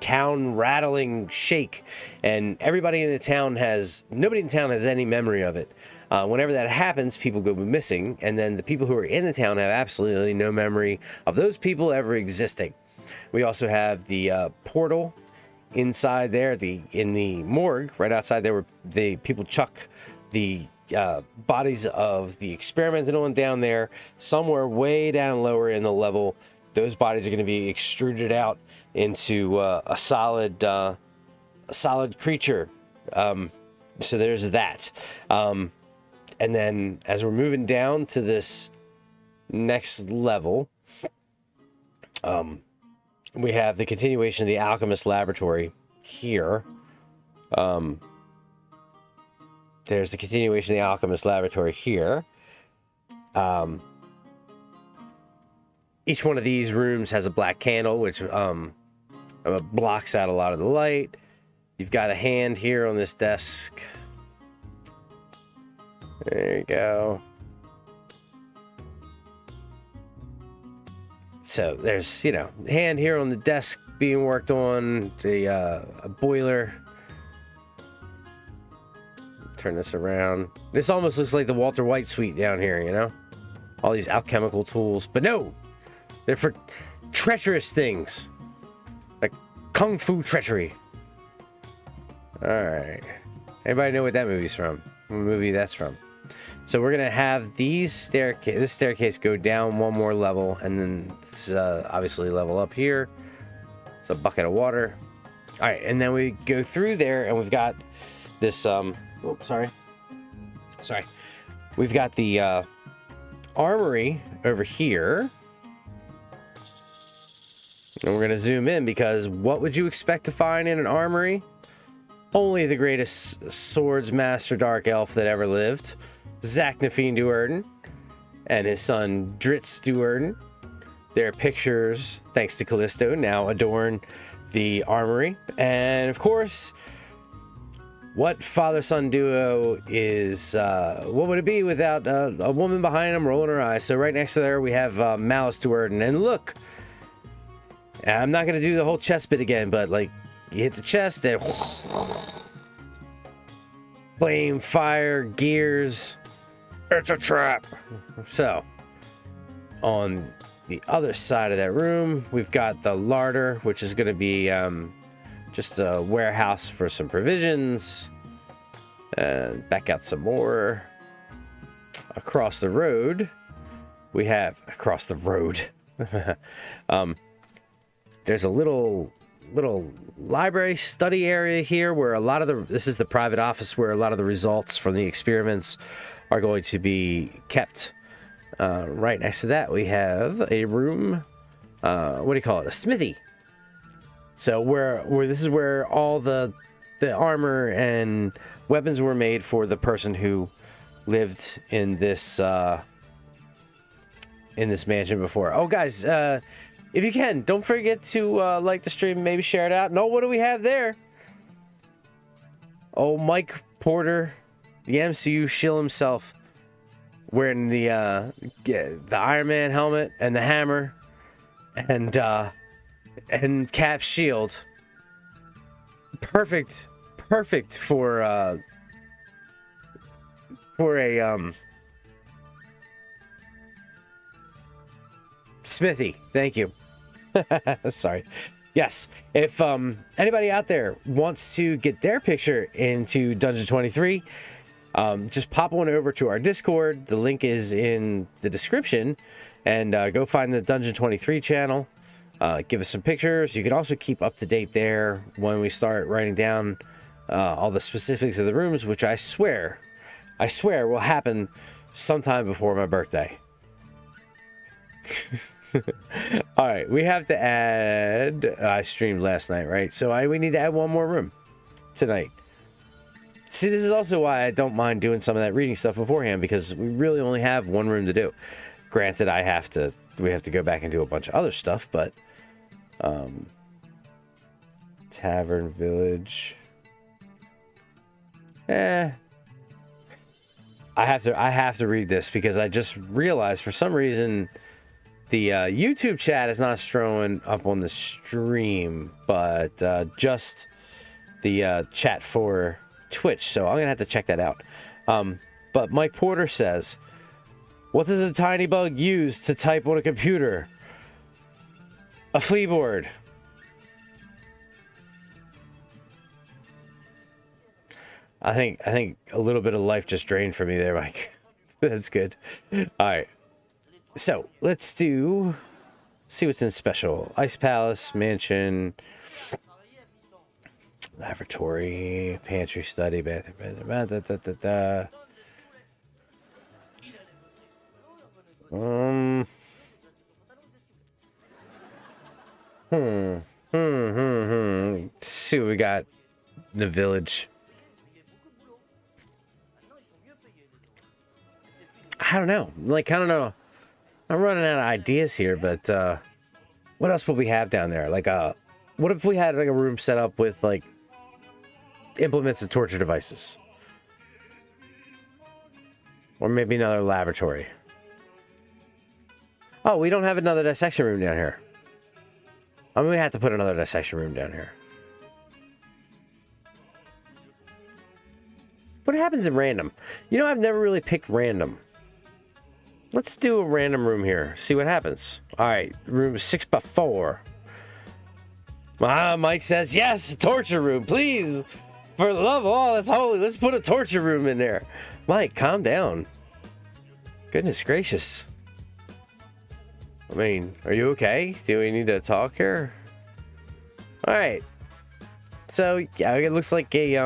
town rattling shake, and nobody in the town has any memory of it. Whenever that happens, people go missing, and then the people who are in the town have absolutely no memory of those people ever existing. We also have the portal inside there, in the morgue, right outside there, where the people chuck the bodies of the experimented on down there. Somewhere way down lower in the level, those bodies are going to be extruded out into a solid creature. So there's that. And then as we're moving down to this next level, we have the continuation of the alchemist laboratory here. There's the continuation of the alchemist laboratory here. Each one of these rooms has a black candle, which blocks out a lot of the light. You've got a hand here on this desk. There you go. So there's, hand here on the desk being worked on, a boiler. Turn this around. This almost looks like the Walter White suite down here, all these alchemical tools. But no, they're for treacherous things, like kung fu treachery. All right. Anybody know what that movie's from? What movie that's from? So we're gonna have this staircase go down one more level, and then this obviously level up here. It's a bucket of water. All right, and then we go through there, and we've got this. Sorry. We've got the armory over here, and we're gonna zoom in because what would you expect to find in an armory? Only the greatest swords master dark elf that ever lived, Zaknafien Duerden, and his son Drizzt Duerden. Their pictures, thanks to Callisto, now adorn the armory. And of course, what father-son duo is, what would it be without a woman behind him rolling her eyes? So right next to there we have Malice Duerden. And look, I'm not going to do the whole chest bit again, but like, you hit the chest and flame, fire, gears. It's a trap. So, on the other side of that room, we've got the larder, which is going to be just a warehouse for some provisions. And back out some more. Across the road, we have there's a little library study area here where this is the private office where a lot of the results from the experiments are going to be kept. Right next to that, we have a room, what do you call it? A smithy. So where this is where all the armor and weapons were made for the person who lived in this mansion before. Oh, guys, if you can, don't forget to like the stream, maybe share it out. No, what do we have there? Oh, Mike Porter, the MCU shill himself, wearing the Iron Man helmet and the hammer, and Cap's shield. Perfect for a smithy. Thank you. Sorry. Yes, if anybody out there wants to get their picture into Dungeon 23, just pop on over to our Discord. The link is in the description, and go find the Dungeon 23 channel. Give us some pictures. You can also keep up to date there when we start writing down all the specifics of the rooms, which I swear will happen sometime before my birthday. All right, we have to add. I streamed last night, right? So we need to add one more room tonight. See, this is also why I don't mind doing some of that reading stuff beforehand, because we really only have one room to do. Granted, we have to go back and do a bunch of other stuff, but Tavern Village. I have to read this because I just realized for some reason the YouTube chat is not showing up on the stream, but just the chat for Twitch. So I'm gonna have to check that out. But Mike Porter says, "What does a tiny bug use to type on a computer? A flea board." I think a little bit of life just drained from me there, Mike. That's good. All right. So let's see what's in special. Ice Palace, Mansion, Laboratory, Pantry, Study, Bathroom. See what we got in the village. I don't know. Like, I don't know. I'm running out of ideas here, but what else would we have down there? Like, what if we had like a room set up with like implements and torture devices, or maybe another laboratory? Oh, we don't have another dissection room down here. I mean, we have to put another dissection room down here. What happens in random? You know, I've never really picked random. Let's do a random room here. See what happens. All right, room 6x4. Mike says, yes, a torture room, please. For the love of all that's holy, let's put a torture room in there. Mike, calm down. Goodness gracious. I mean, are you okay? Do we need to talk here? All right. So, yeah, it looks like a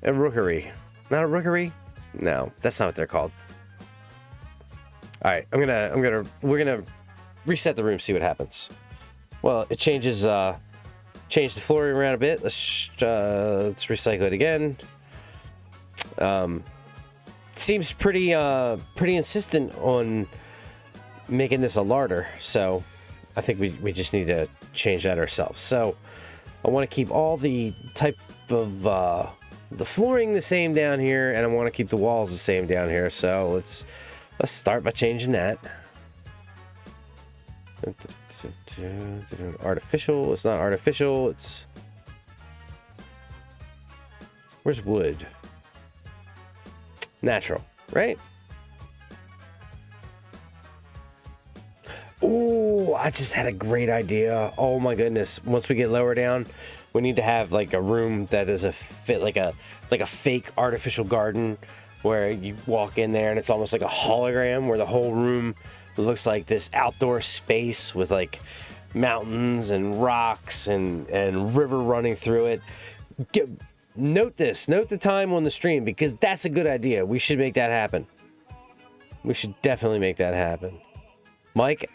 rookery. Not a rookery? No, that's not what they're called. All right, we're gonna reset the room, see what happens. Well, it changes, change the flooring around a bit. Let's recycle it again. Seems pretty insistent on making this a larder, so I think we just need to change that ourselves. So I want to keep all the type of the flooring the same down here, and I want to keep the walls the same down here. So let's start by changing that. Artificial. It's not artificial. It's where's wood? Natural, right? Oh, I just had a great idea. Oh my goodness! Once we get lower down, we need to have like a room that is like a fake artificial garden where you walk in there and it's almost like a hologram where the whole room looks like this outdoor space with like mountains and rocks and river running through it. Note the time on the stream because that's a good idea. We should make that happen. We should definitely make that happen. Mike,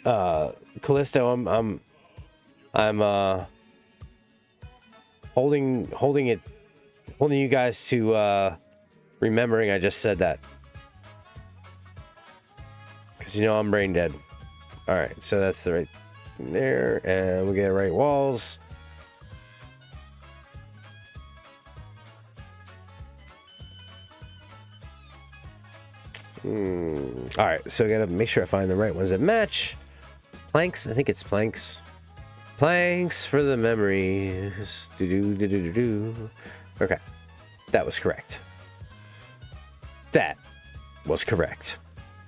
Callisto, I'm holding you guys to remembering I just said that. Because you know I'm brain dead. Alright, so that's the right thing there. And we get right walls. Alright, so I gotta make sure I find the right ones that match. Planks, I think it's planks. Planks for the memories. Okay, that was correct. That was correct.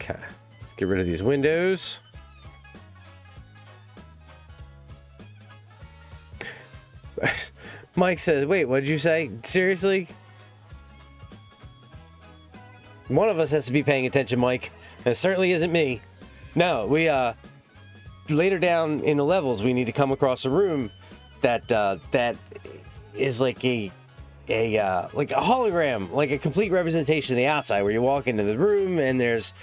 Okay, let's get rid of these windows. Mike says, wait, what did you say? Seriously? One of us has to be paying attention, Mike. And it certainly isn't me. No, we, later down in the levels, we need to come across a room that is like a hologram, like a complete representation of the outside, where you walk into the room and there's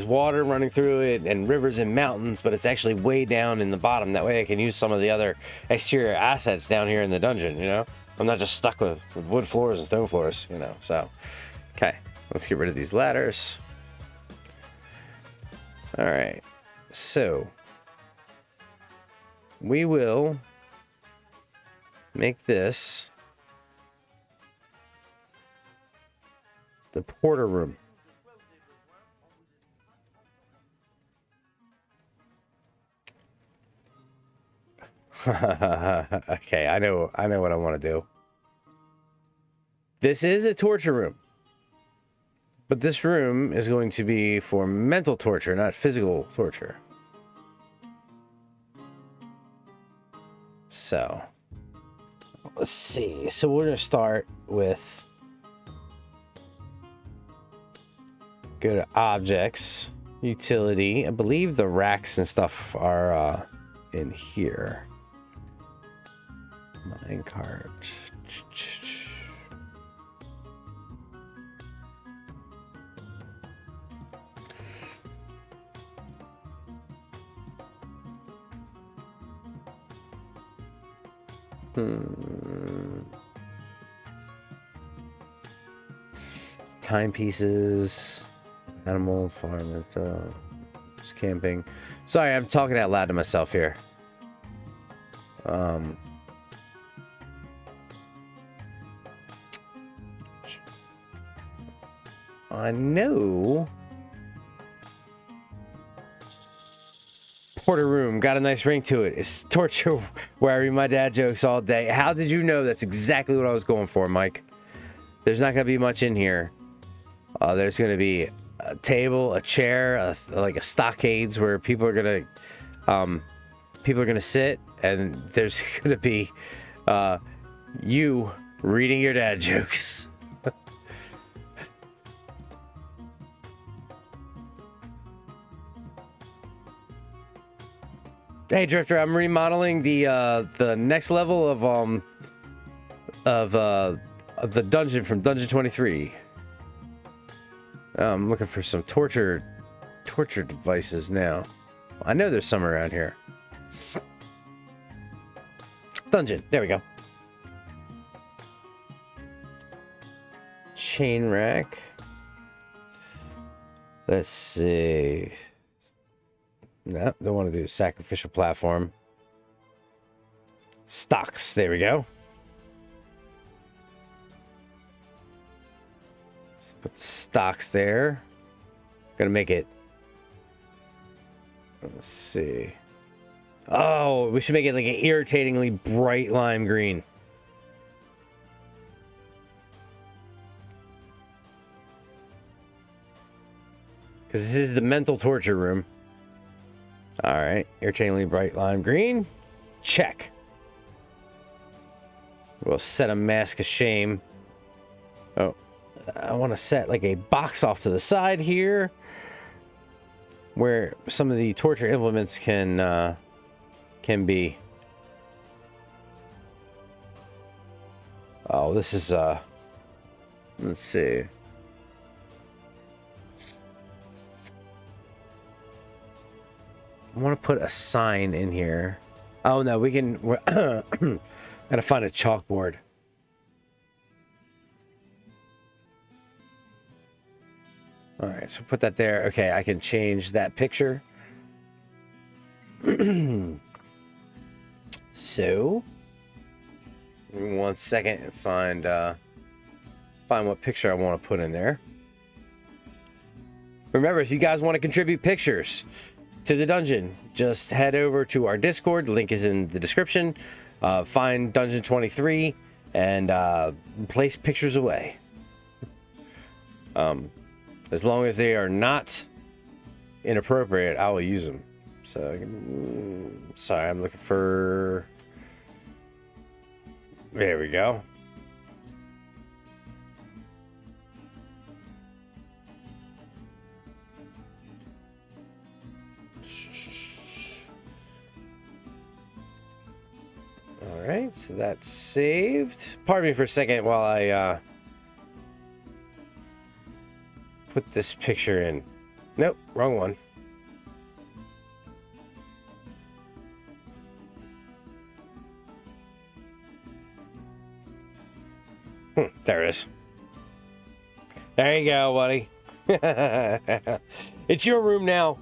water running through it and rivers and mountains, but it's actually way down in the bottom. That way I can use some of the other exterior assets down here in the dungeon, you know? I'm not just stuck with wood floors and stone floors, you know? So, okay, let's get rid of these ladders. All right, so we will make this The porter room. Okay, I know what I want to do. This is a torture room. But this room is going to be for mental torture, not physical torture. So, let's see. So we're going to start with, go to objects, utility. I believe the racks and stuff are in here. Minecart. Timepieces, animal farm, just camping. Sorry, I'm talking out loud to myself here. I know. Porter room got a nice ring to it. It's torture where I read my dad jokes all day. How did you know? That's exactly what I was going for, Mike. There's not going to be much in here. There's going to be a table, a chair, like a stockades where people are going to sit, and there's going to be you reading your dad jokes. Hey Drifter, I'm remodeling the next level of the dungeon from Dungeon 23. I'm looking for some torture devices now. I know there's some around here. Dungeon, there we go. Chain rack. Let's see. No, don't want to do sacrificial platform. Stocks, there we go. So put the stocks there. Gonna make it. Let's see. Oh, we should make it like an irritatingly bright lime green. Because this is the mental torture room. All right, irritatingly bright lime green. Check. We'll set a mask of shame. Oh, I want to set like a box off to the side here where some of the torture implements can be. Oh, this is let's see. I want to put a sign in here. Oh no, we can. We're gotta find a chalkboard. All right, so put that there. Okay, I can change that picture. So, 1 second and find what picture I want to put in there. Remember, if you guys want to contribute pictures to the dungeon, just head over to our Discord. The link is in the description. Find Dungeon 23 and place pictures away. As long as they are not inappropriate, I will use them. So, sorry, I'm looking for. There we go. All right, so that's saved. Pardon me for a second while I put this picture in. Nope, wrong one. There it is. There you go, buddy. It's your room now.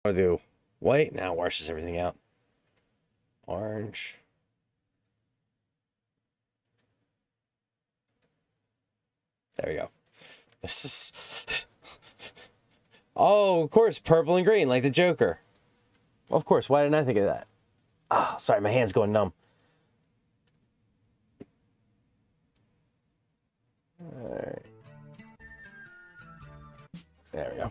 I'll do white. Now washes everything out. Orange. There we go. This is... Oh, of course, purple and green, like the Joker. Of course, why didn't I think of that? Ah, sorry, my hand's going numb. All right. There we go.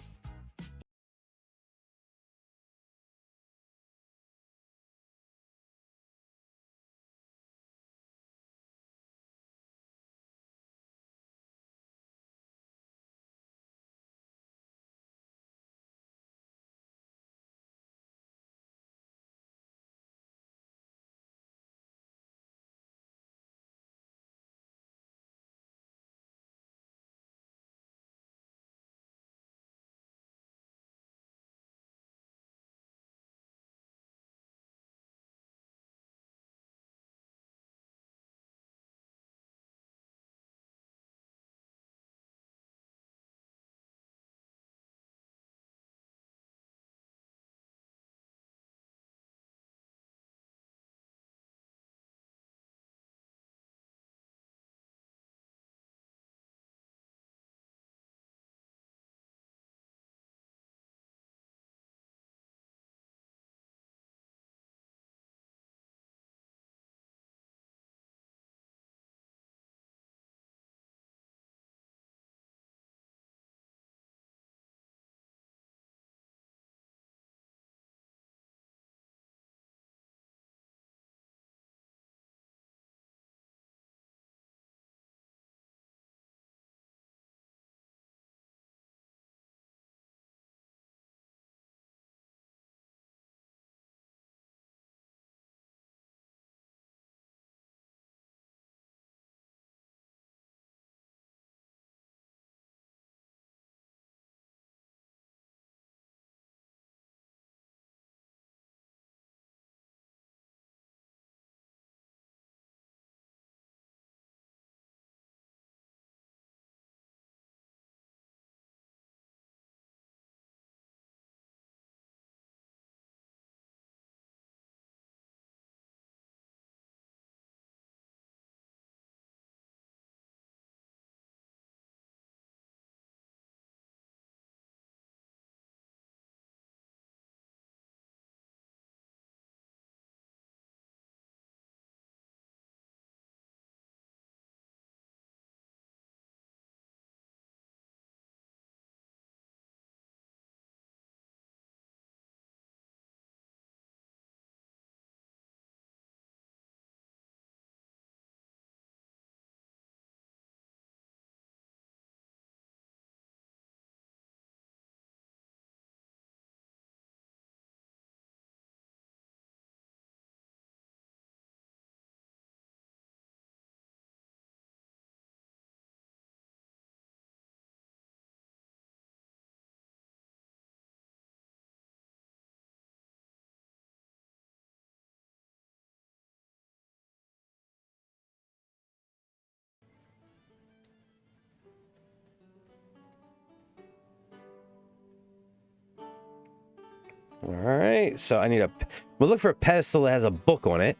All right, so I need a... We'll look for a pedestal that has a book on it.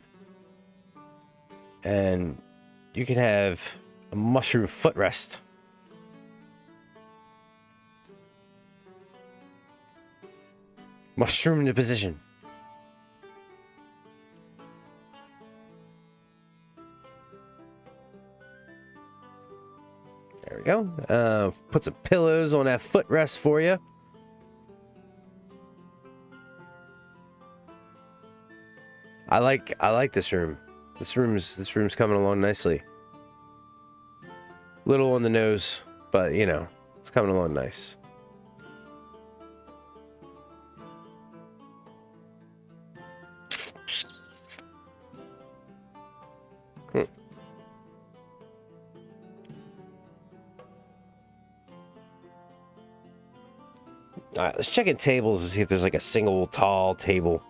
And you can have a mushroom footrest. Mushroom into position. There we go. Put some pillows on that footrest for you. I like this room. This room's coming along nicely. Little on the nose, but you know, it's coming along nice. All right, let's check in tables to see if there's like a single tall table.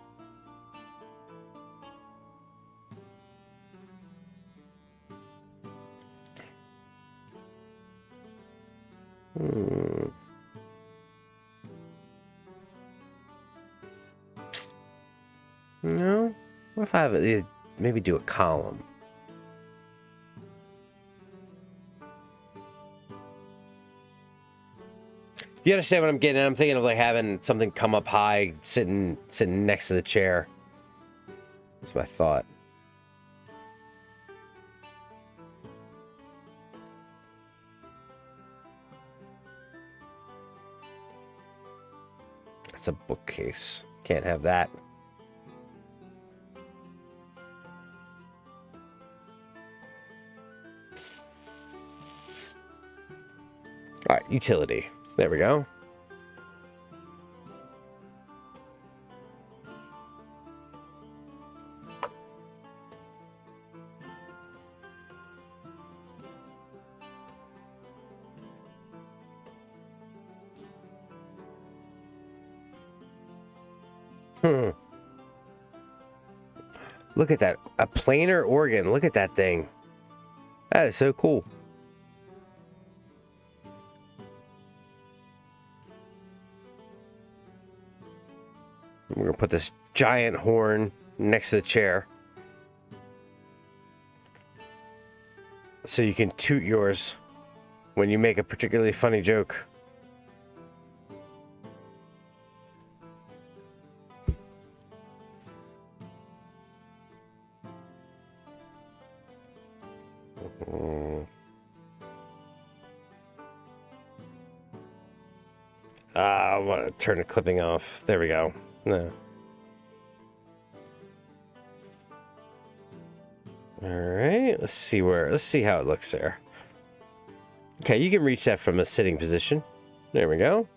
wonder if I have maybe do a column. You understand what I'm getting at? I'm thinking of like having something come up high, sitting next to the chair. That's my thought. That's a bookcase. Can't have that. All right, utility. There we go. Look at that. A planar organ. Look at that thing. That is so cool. We're going to put this giant horn next to the chair. So you can toot yours when you make a particularly funny joke. I want to turn the clipping off. There we go. No. All right. Let's see how it looks there. Okay, you can reach that from a sitting position. There we go.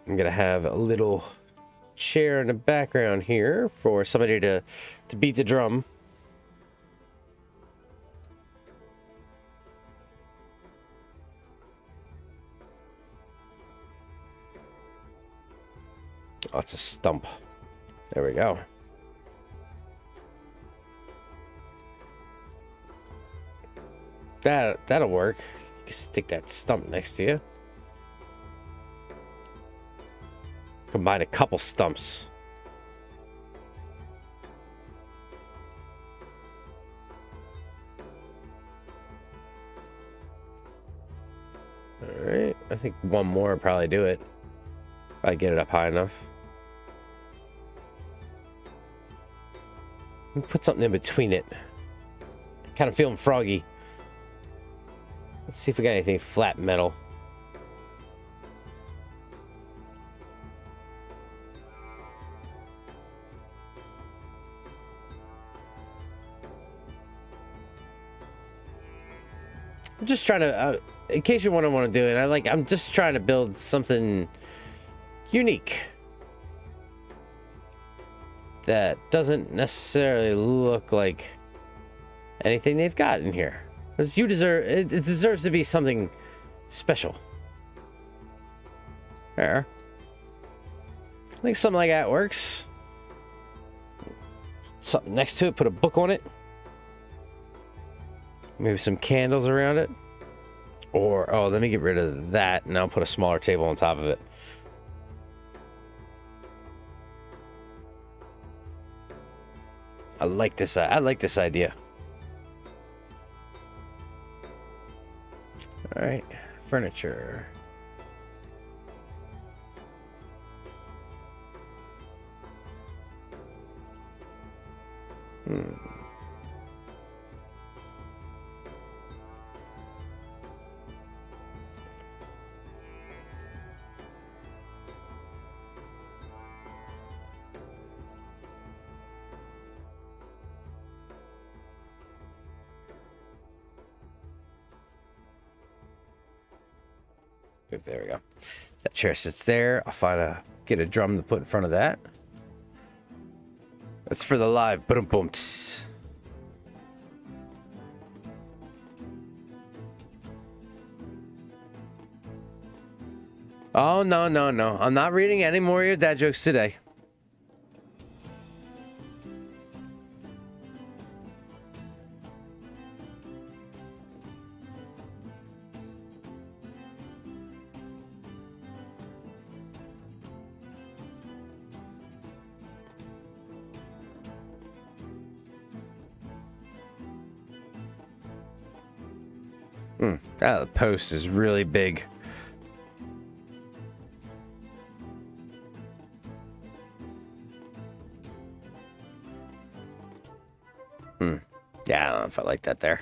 I'm gonna have a little chair in the background here for somebody to beat the drum. Oh, it's a stump. There we go. That'll work. You can stick that stump next to you. Combine a couple stumps. All right, I think one more would probably do it. If I get it up high enough. Let me put something in between it. Kind of feeling froggy. Let's see if we got anything flat metal. I'm just trying to, in case you want to do it, I'm just trying to build something unique that doesn't necessarily look like anything they've got in here. Because you deserve it, it deserves to be something special. There. I think something like that works. Something next to it, put a book on it. Maybe some candles around it. Or, oh, let me get rid of that and I'll put a smaller table on top of it. I like this idea. All right, furniture. There we go. That chair sits there. I'll get a drum to put in front of that. That's for the live. Boom, boom. Tss. Oh, no, no, no. I'm not reading any more of your dad jokes today. The post is really big. Yeah, I don't know if I like that there.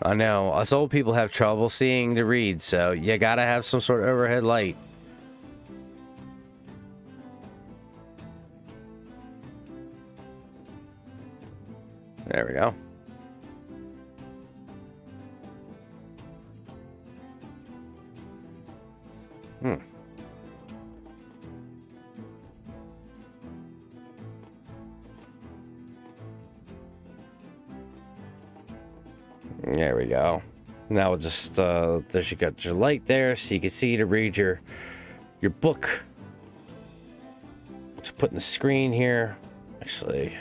I know, us old people have trouble seeing to read, so you gotta have some sort of overhead light. There we go. There we go. Now we'll just there's you got your light there, so you can see to read your book. Let's put in the screen here. Actually,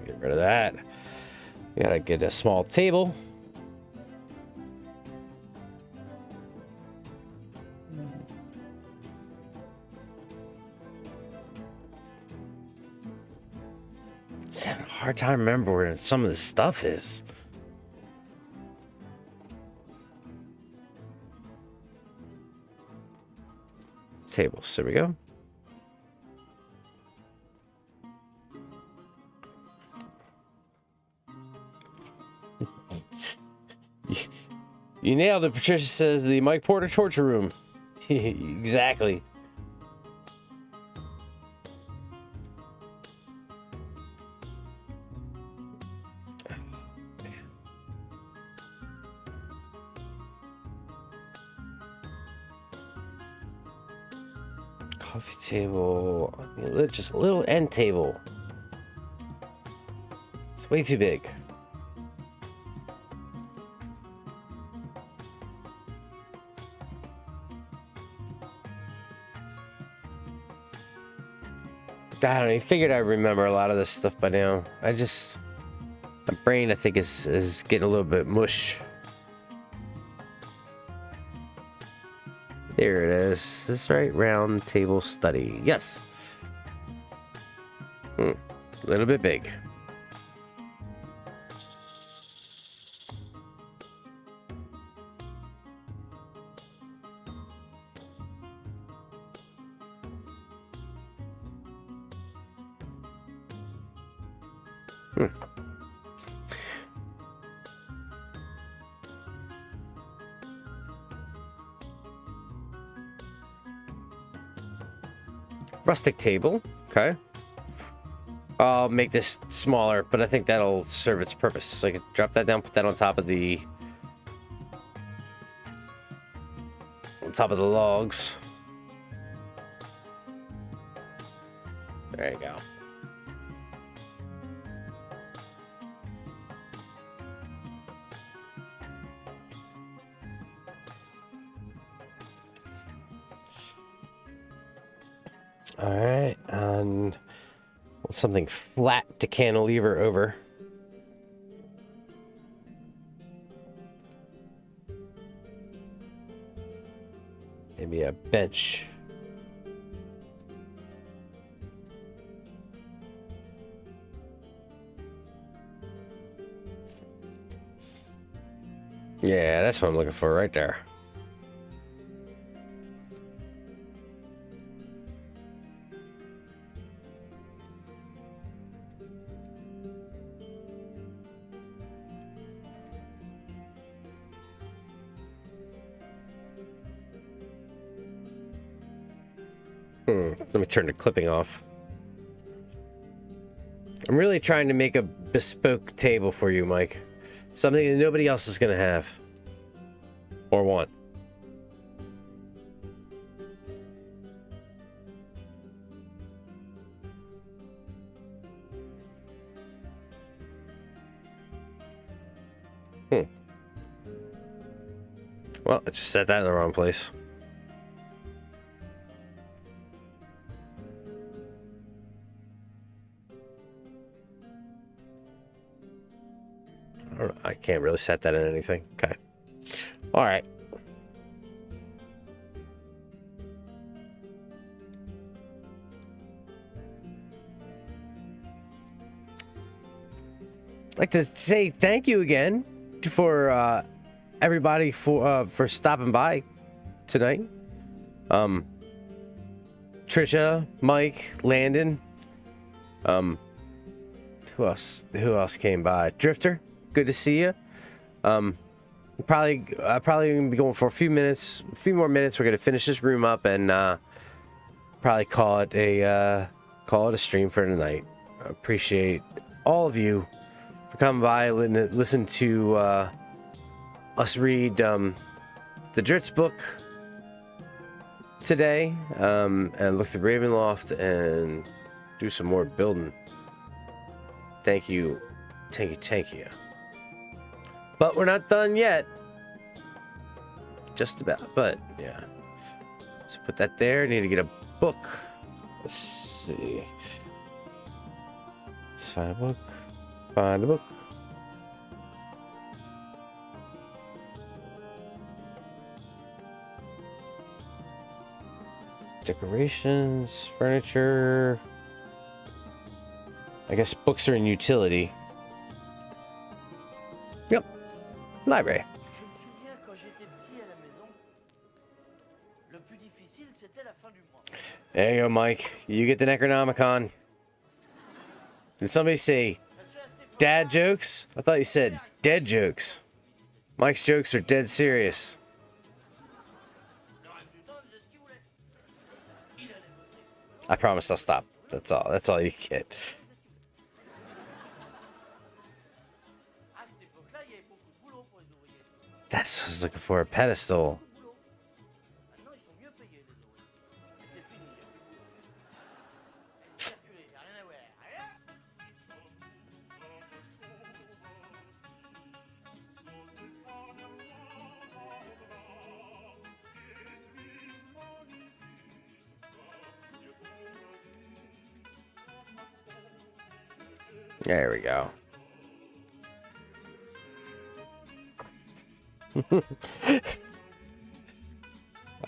get rid of that. We gotta get a small table. It's having a hard time remembering where some of this stuff is. Tables, there we go. You nailed it, Patricia says, the Mike Porter torture room. Exactly. Coffee table, just a little end table. It's way too big. I don't know, I figured I remember a lot of this stuff by now. My brain, I think, is getting a little bit mush. There it is. This is right, round table study. Yes. A little bit big. Rustic table. Okay. I'll make this smaller, but I think that'll serve its purpose. So I can drop that down, put that on top of the logs. There you go. All right, and something flat to cantilever over. Maybe a bench. Yeah, that's what I'm looking for right there. Let me turn the clipping off. I'm really trying to make a bespoke table for you, Mike. Something that nobody else is going to have. Or want. Well, I just set that in the wrong place. I can't really set that in anything. Okay. All right. like to say thank you again for everybody for stopping by tonight. Trisha, Mike, Landon. Who else came by? Drifter, good to see you. Probably gonna be going for a few more minutes. We're gonna finish this room up and probably call it a stream for tonight. I appreciate all of you for coming by, listen to us read the Drizzt book today, and look through Ravenloft and do some more building. Thank you. But we're not done yet. Just about, but yeah. So put that there. Need to get a book. Let's see. Find a book. Find a book. Decorations, furniture. I guess books are in utility. Yep. Library. There you go, Mike. You get the Necronomicon. Did somebody say dad jokes? I thought you said dead jokes. Mike's jokes are dead serious. I promise I'll stop. That's all. That's all you get. That's what I was looking for, a pedestal. There we go.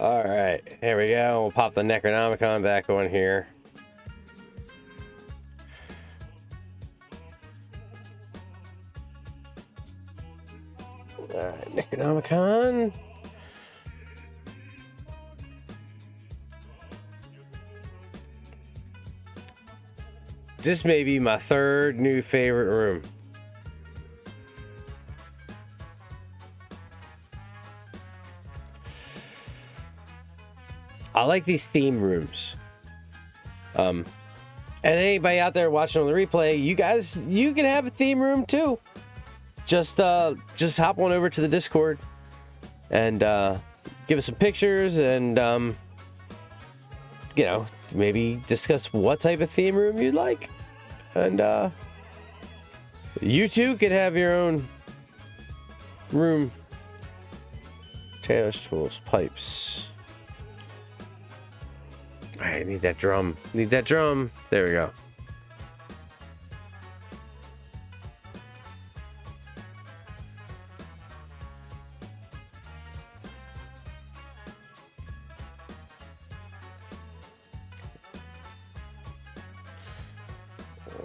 All right, here we go. We'll pop the Necronomicon back on here. All right, Necronomicon. This may be my third new favorite room. I like these theme rooms. And anybody out there watching on the replay, you guys, you can have a theme room too. Just hop on over to the Discord and give us some pictures and you know, maybe discuss what type of theme room you'd like. And you too can have your own room. Tailors, tools, pipes. I need that drum. Need that drum. There we go.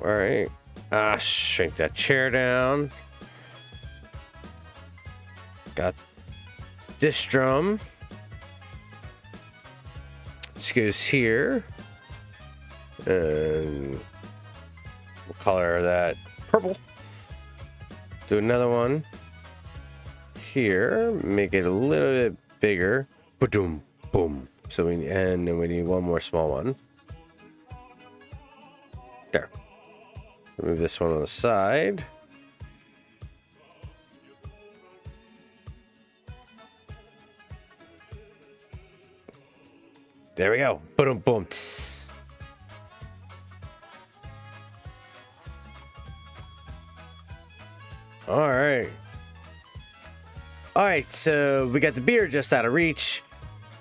All right. Shrink that chair down. Got this drum. This goes here. And we'll color that purple. Do another one here. Make it a little bit bigger. Boom, boom. So we need one more small one. There. Move this one on the side. There we go. Boom, boom. Tss. All right. All right. So we got the beer just out of reach.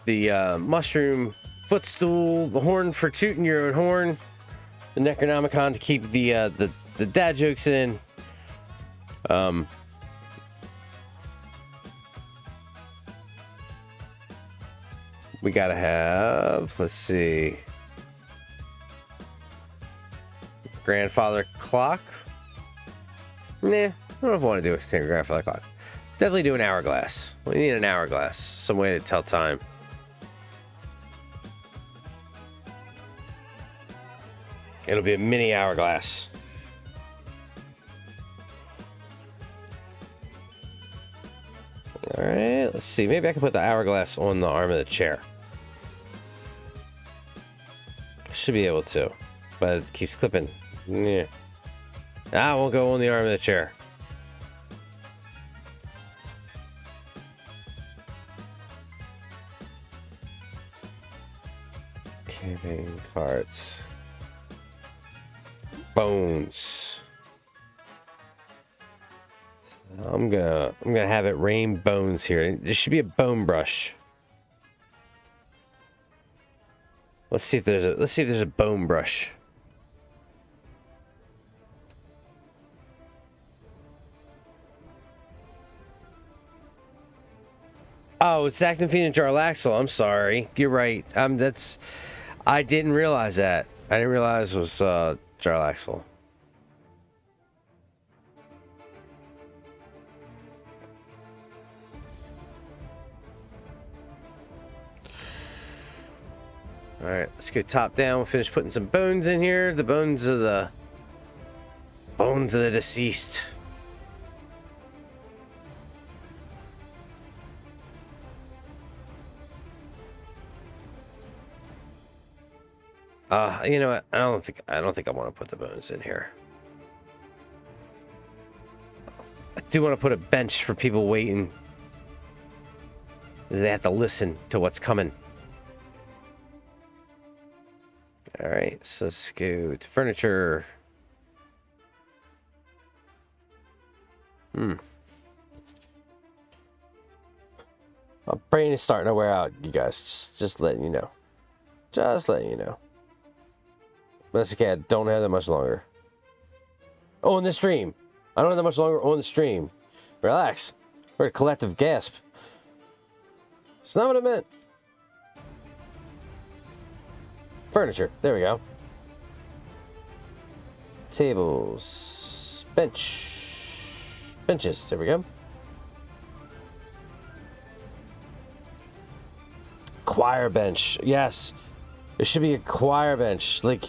The mushroom footstool. The horn for tooting your own horn. The Necronomicon to keep the dad jokes in. We gotta have, let's see, grandfather clock. Nah, I don't know if I want to do a pentagram for that clock. Definitely do an hourglass. We need an hourglass. Some way to tell time. It'll be a mini hourglass. Alright, let's see. Maybe I can put the hourglass on the arm of the chair. Should be able to. But it keeps clipping. Yeah. Ah, won't go on the arm of the chair. Camping carts. Bones. I'm gonna have it rain bones here. There should be a bone brush. Let's see if there's a bone brush. Oh, it's Zaknafien and Jarlaxle. I'm sorry. You're right. I didn't realize that. I didn't realize it was Jarlaxle. Alright, let's go top down. We'll finish putting some bones in here. The bones of the deceased. You know what? I don't think I want to put the bones in here. I do want to put a bench for people waiting. They have to listen to what's coming. All right, so let's go to furniture. My brain is starting to wear out, you guys. Just letting you know. Just letting you know. But that's okay, I don't have that much longer. Oh, on the stream. I don't have that much longer on the stream. Relax. We're a collective gasp. It's not what I meant. Furniture. There we go. Tables. Benches. There we go. Choir bench. Yes. There should be a choir bench. Like,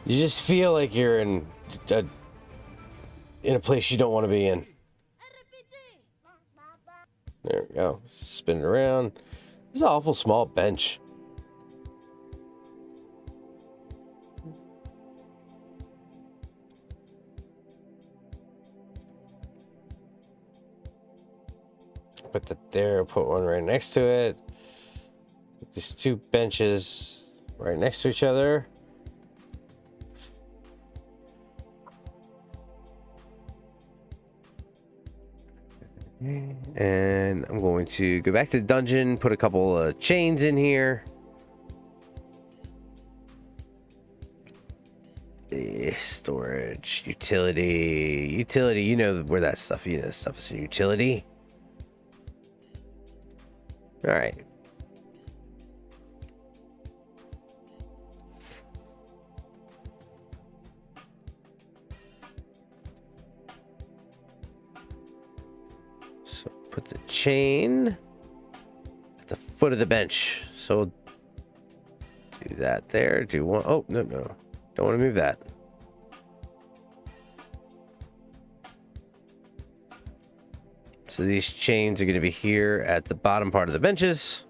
you just feel like you're in a place you don't want to be in. There we go. Spin it around. This is an awful small bench. Put that there, put one right next to it. Put these two benches right next to each other. And I'm going to go back to the dungeon, put a couple of chains in here. Storage, utility, you know where that stuff, that stuff is in utility. All right. So put the chain at the foot of the bench. So we'll do that there. Do one. Oh, no. Don't want to move that. So these chains are going to be here at the bottom part of the benches.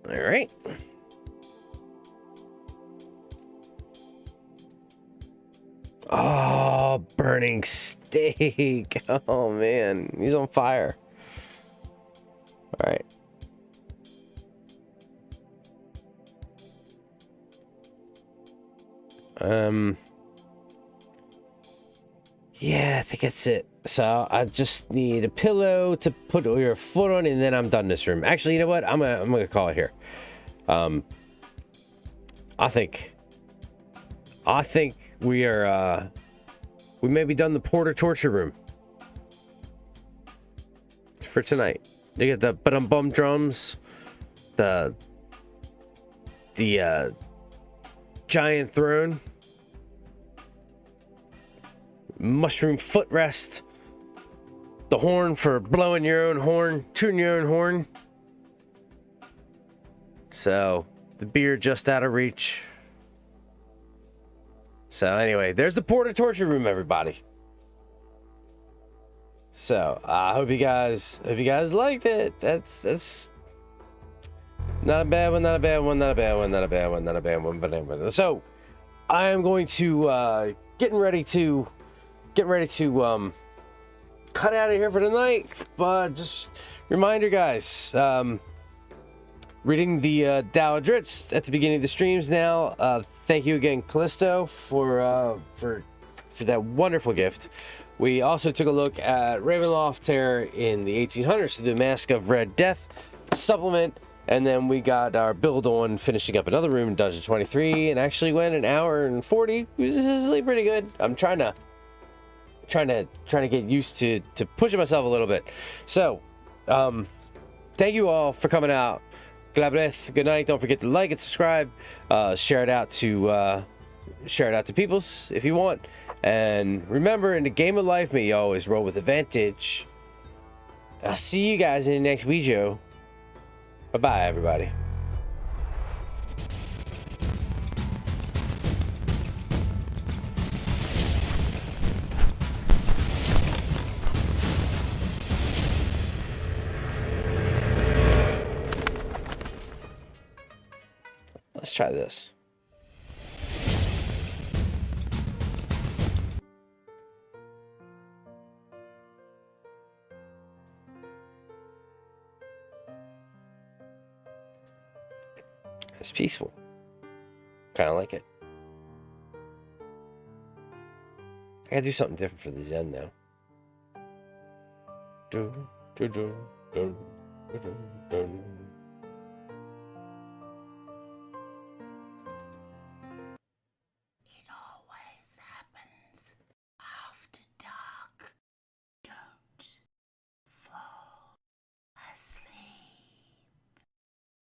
All right. Oh, burning steak. Oh, man. He's on fire. All right. Yeah, I think that's it. So I just need a pillow to put your foot on, and then I'm done this room. Actually, you know what? I'm gonna call it here. I think we are we may be done the porter torture room for tonight. You get the bum drums, the giant throne. Mushroom footrest. The horn for blowing your own horn, tooting your own horn. So, the beer just out of reach. So anyway, there's the Porta Torture Room, everybody. So I hope you guys liked it. That's not a bad one, not a bad one, not a bad one, not a bad one, not a bad one, but so I am going to getting ready to cut out of here for tonight. But just reminder, guys, reading the Dao of Drizzt at the beginning of the streams now. Thank you again, Callisto, for that wonderful gift. We also took a look at Ravenloft Terror in the 1800s to the Mask of Red Death supplement, and then we got our build on finishing up another room in Dungeon 23, and actually went an hour and 40. This is really pretty good. I'm trying to get used to pushing myself a little bit. So, thank you all for coming out. Glabreth, good night. Don't forget to like and subscribe. Share it out to peoples if you want. And remember, in the game of life, may you always roll with advantage. I'll see you guys in the next video. Bye-bye, everybody. Let's try this. It's peaceful. Kind of like it. I gotta do something different for the Zen now. Dun, dun, dun, dun, dun, dun.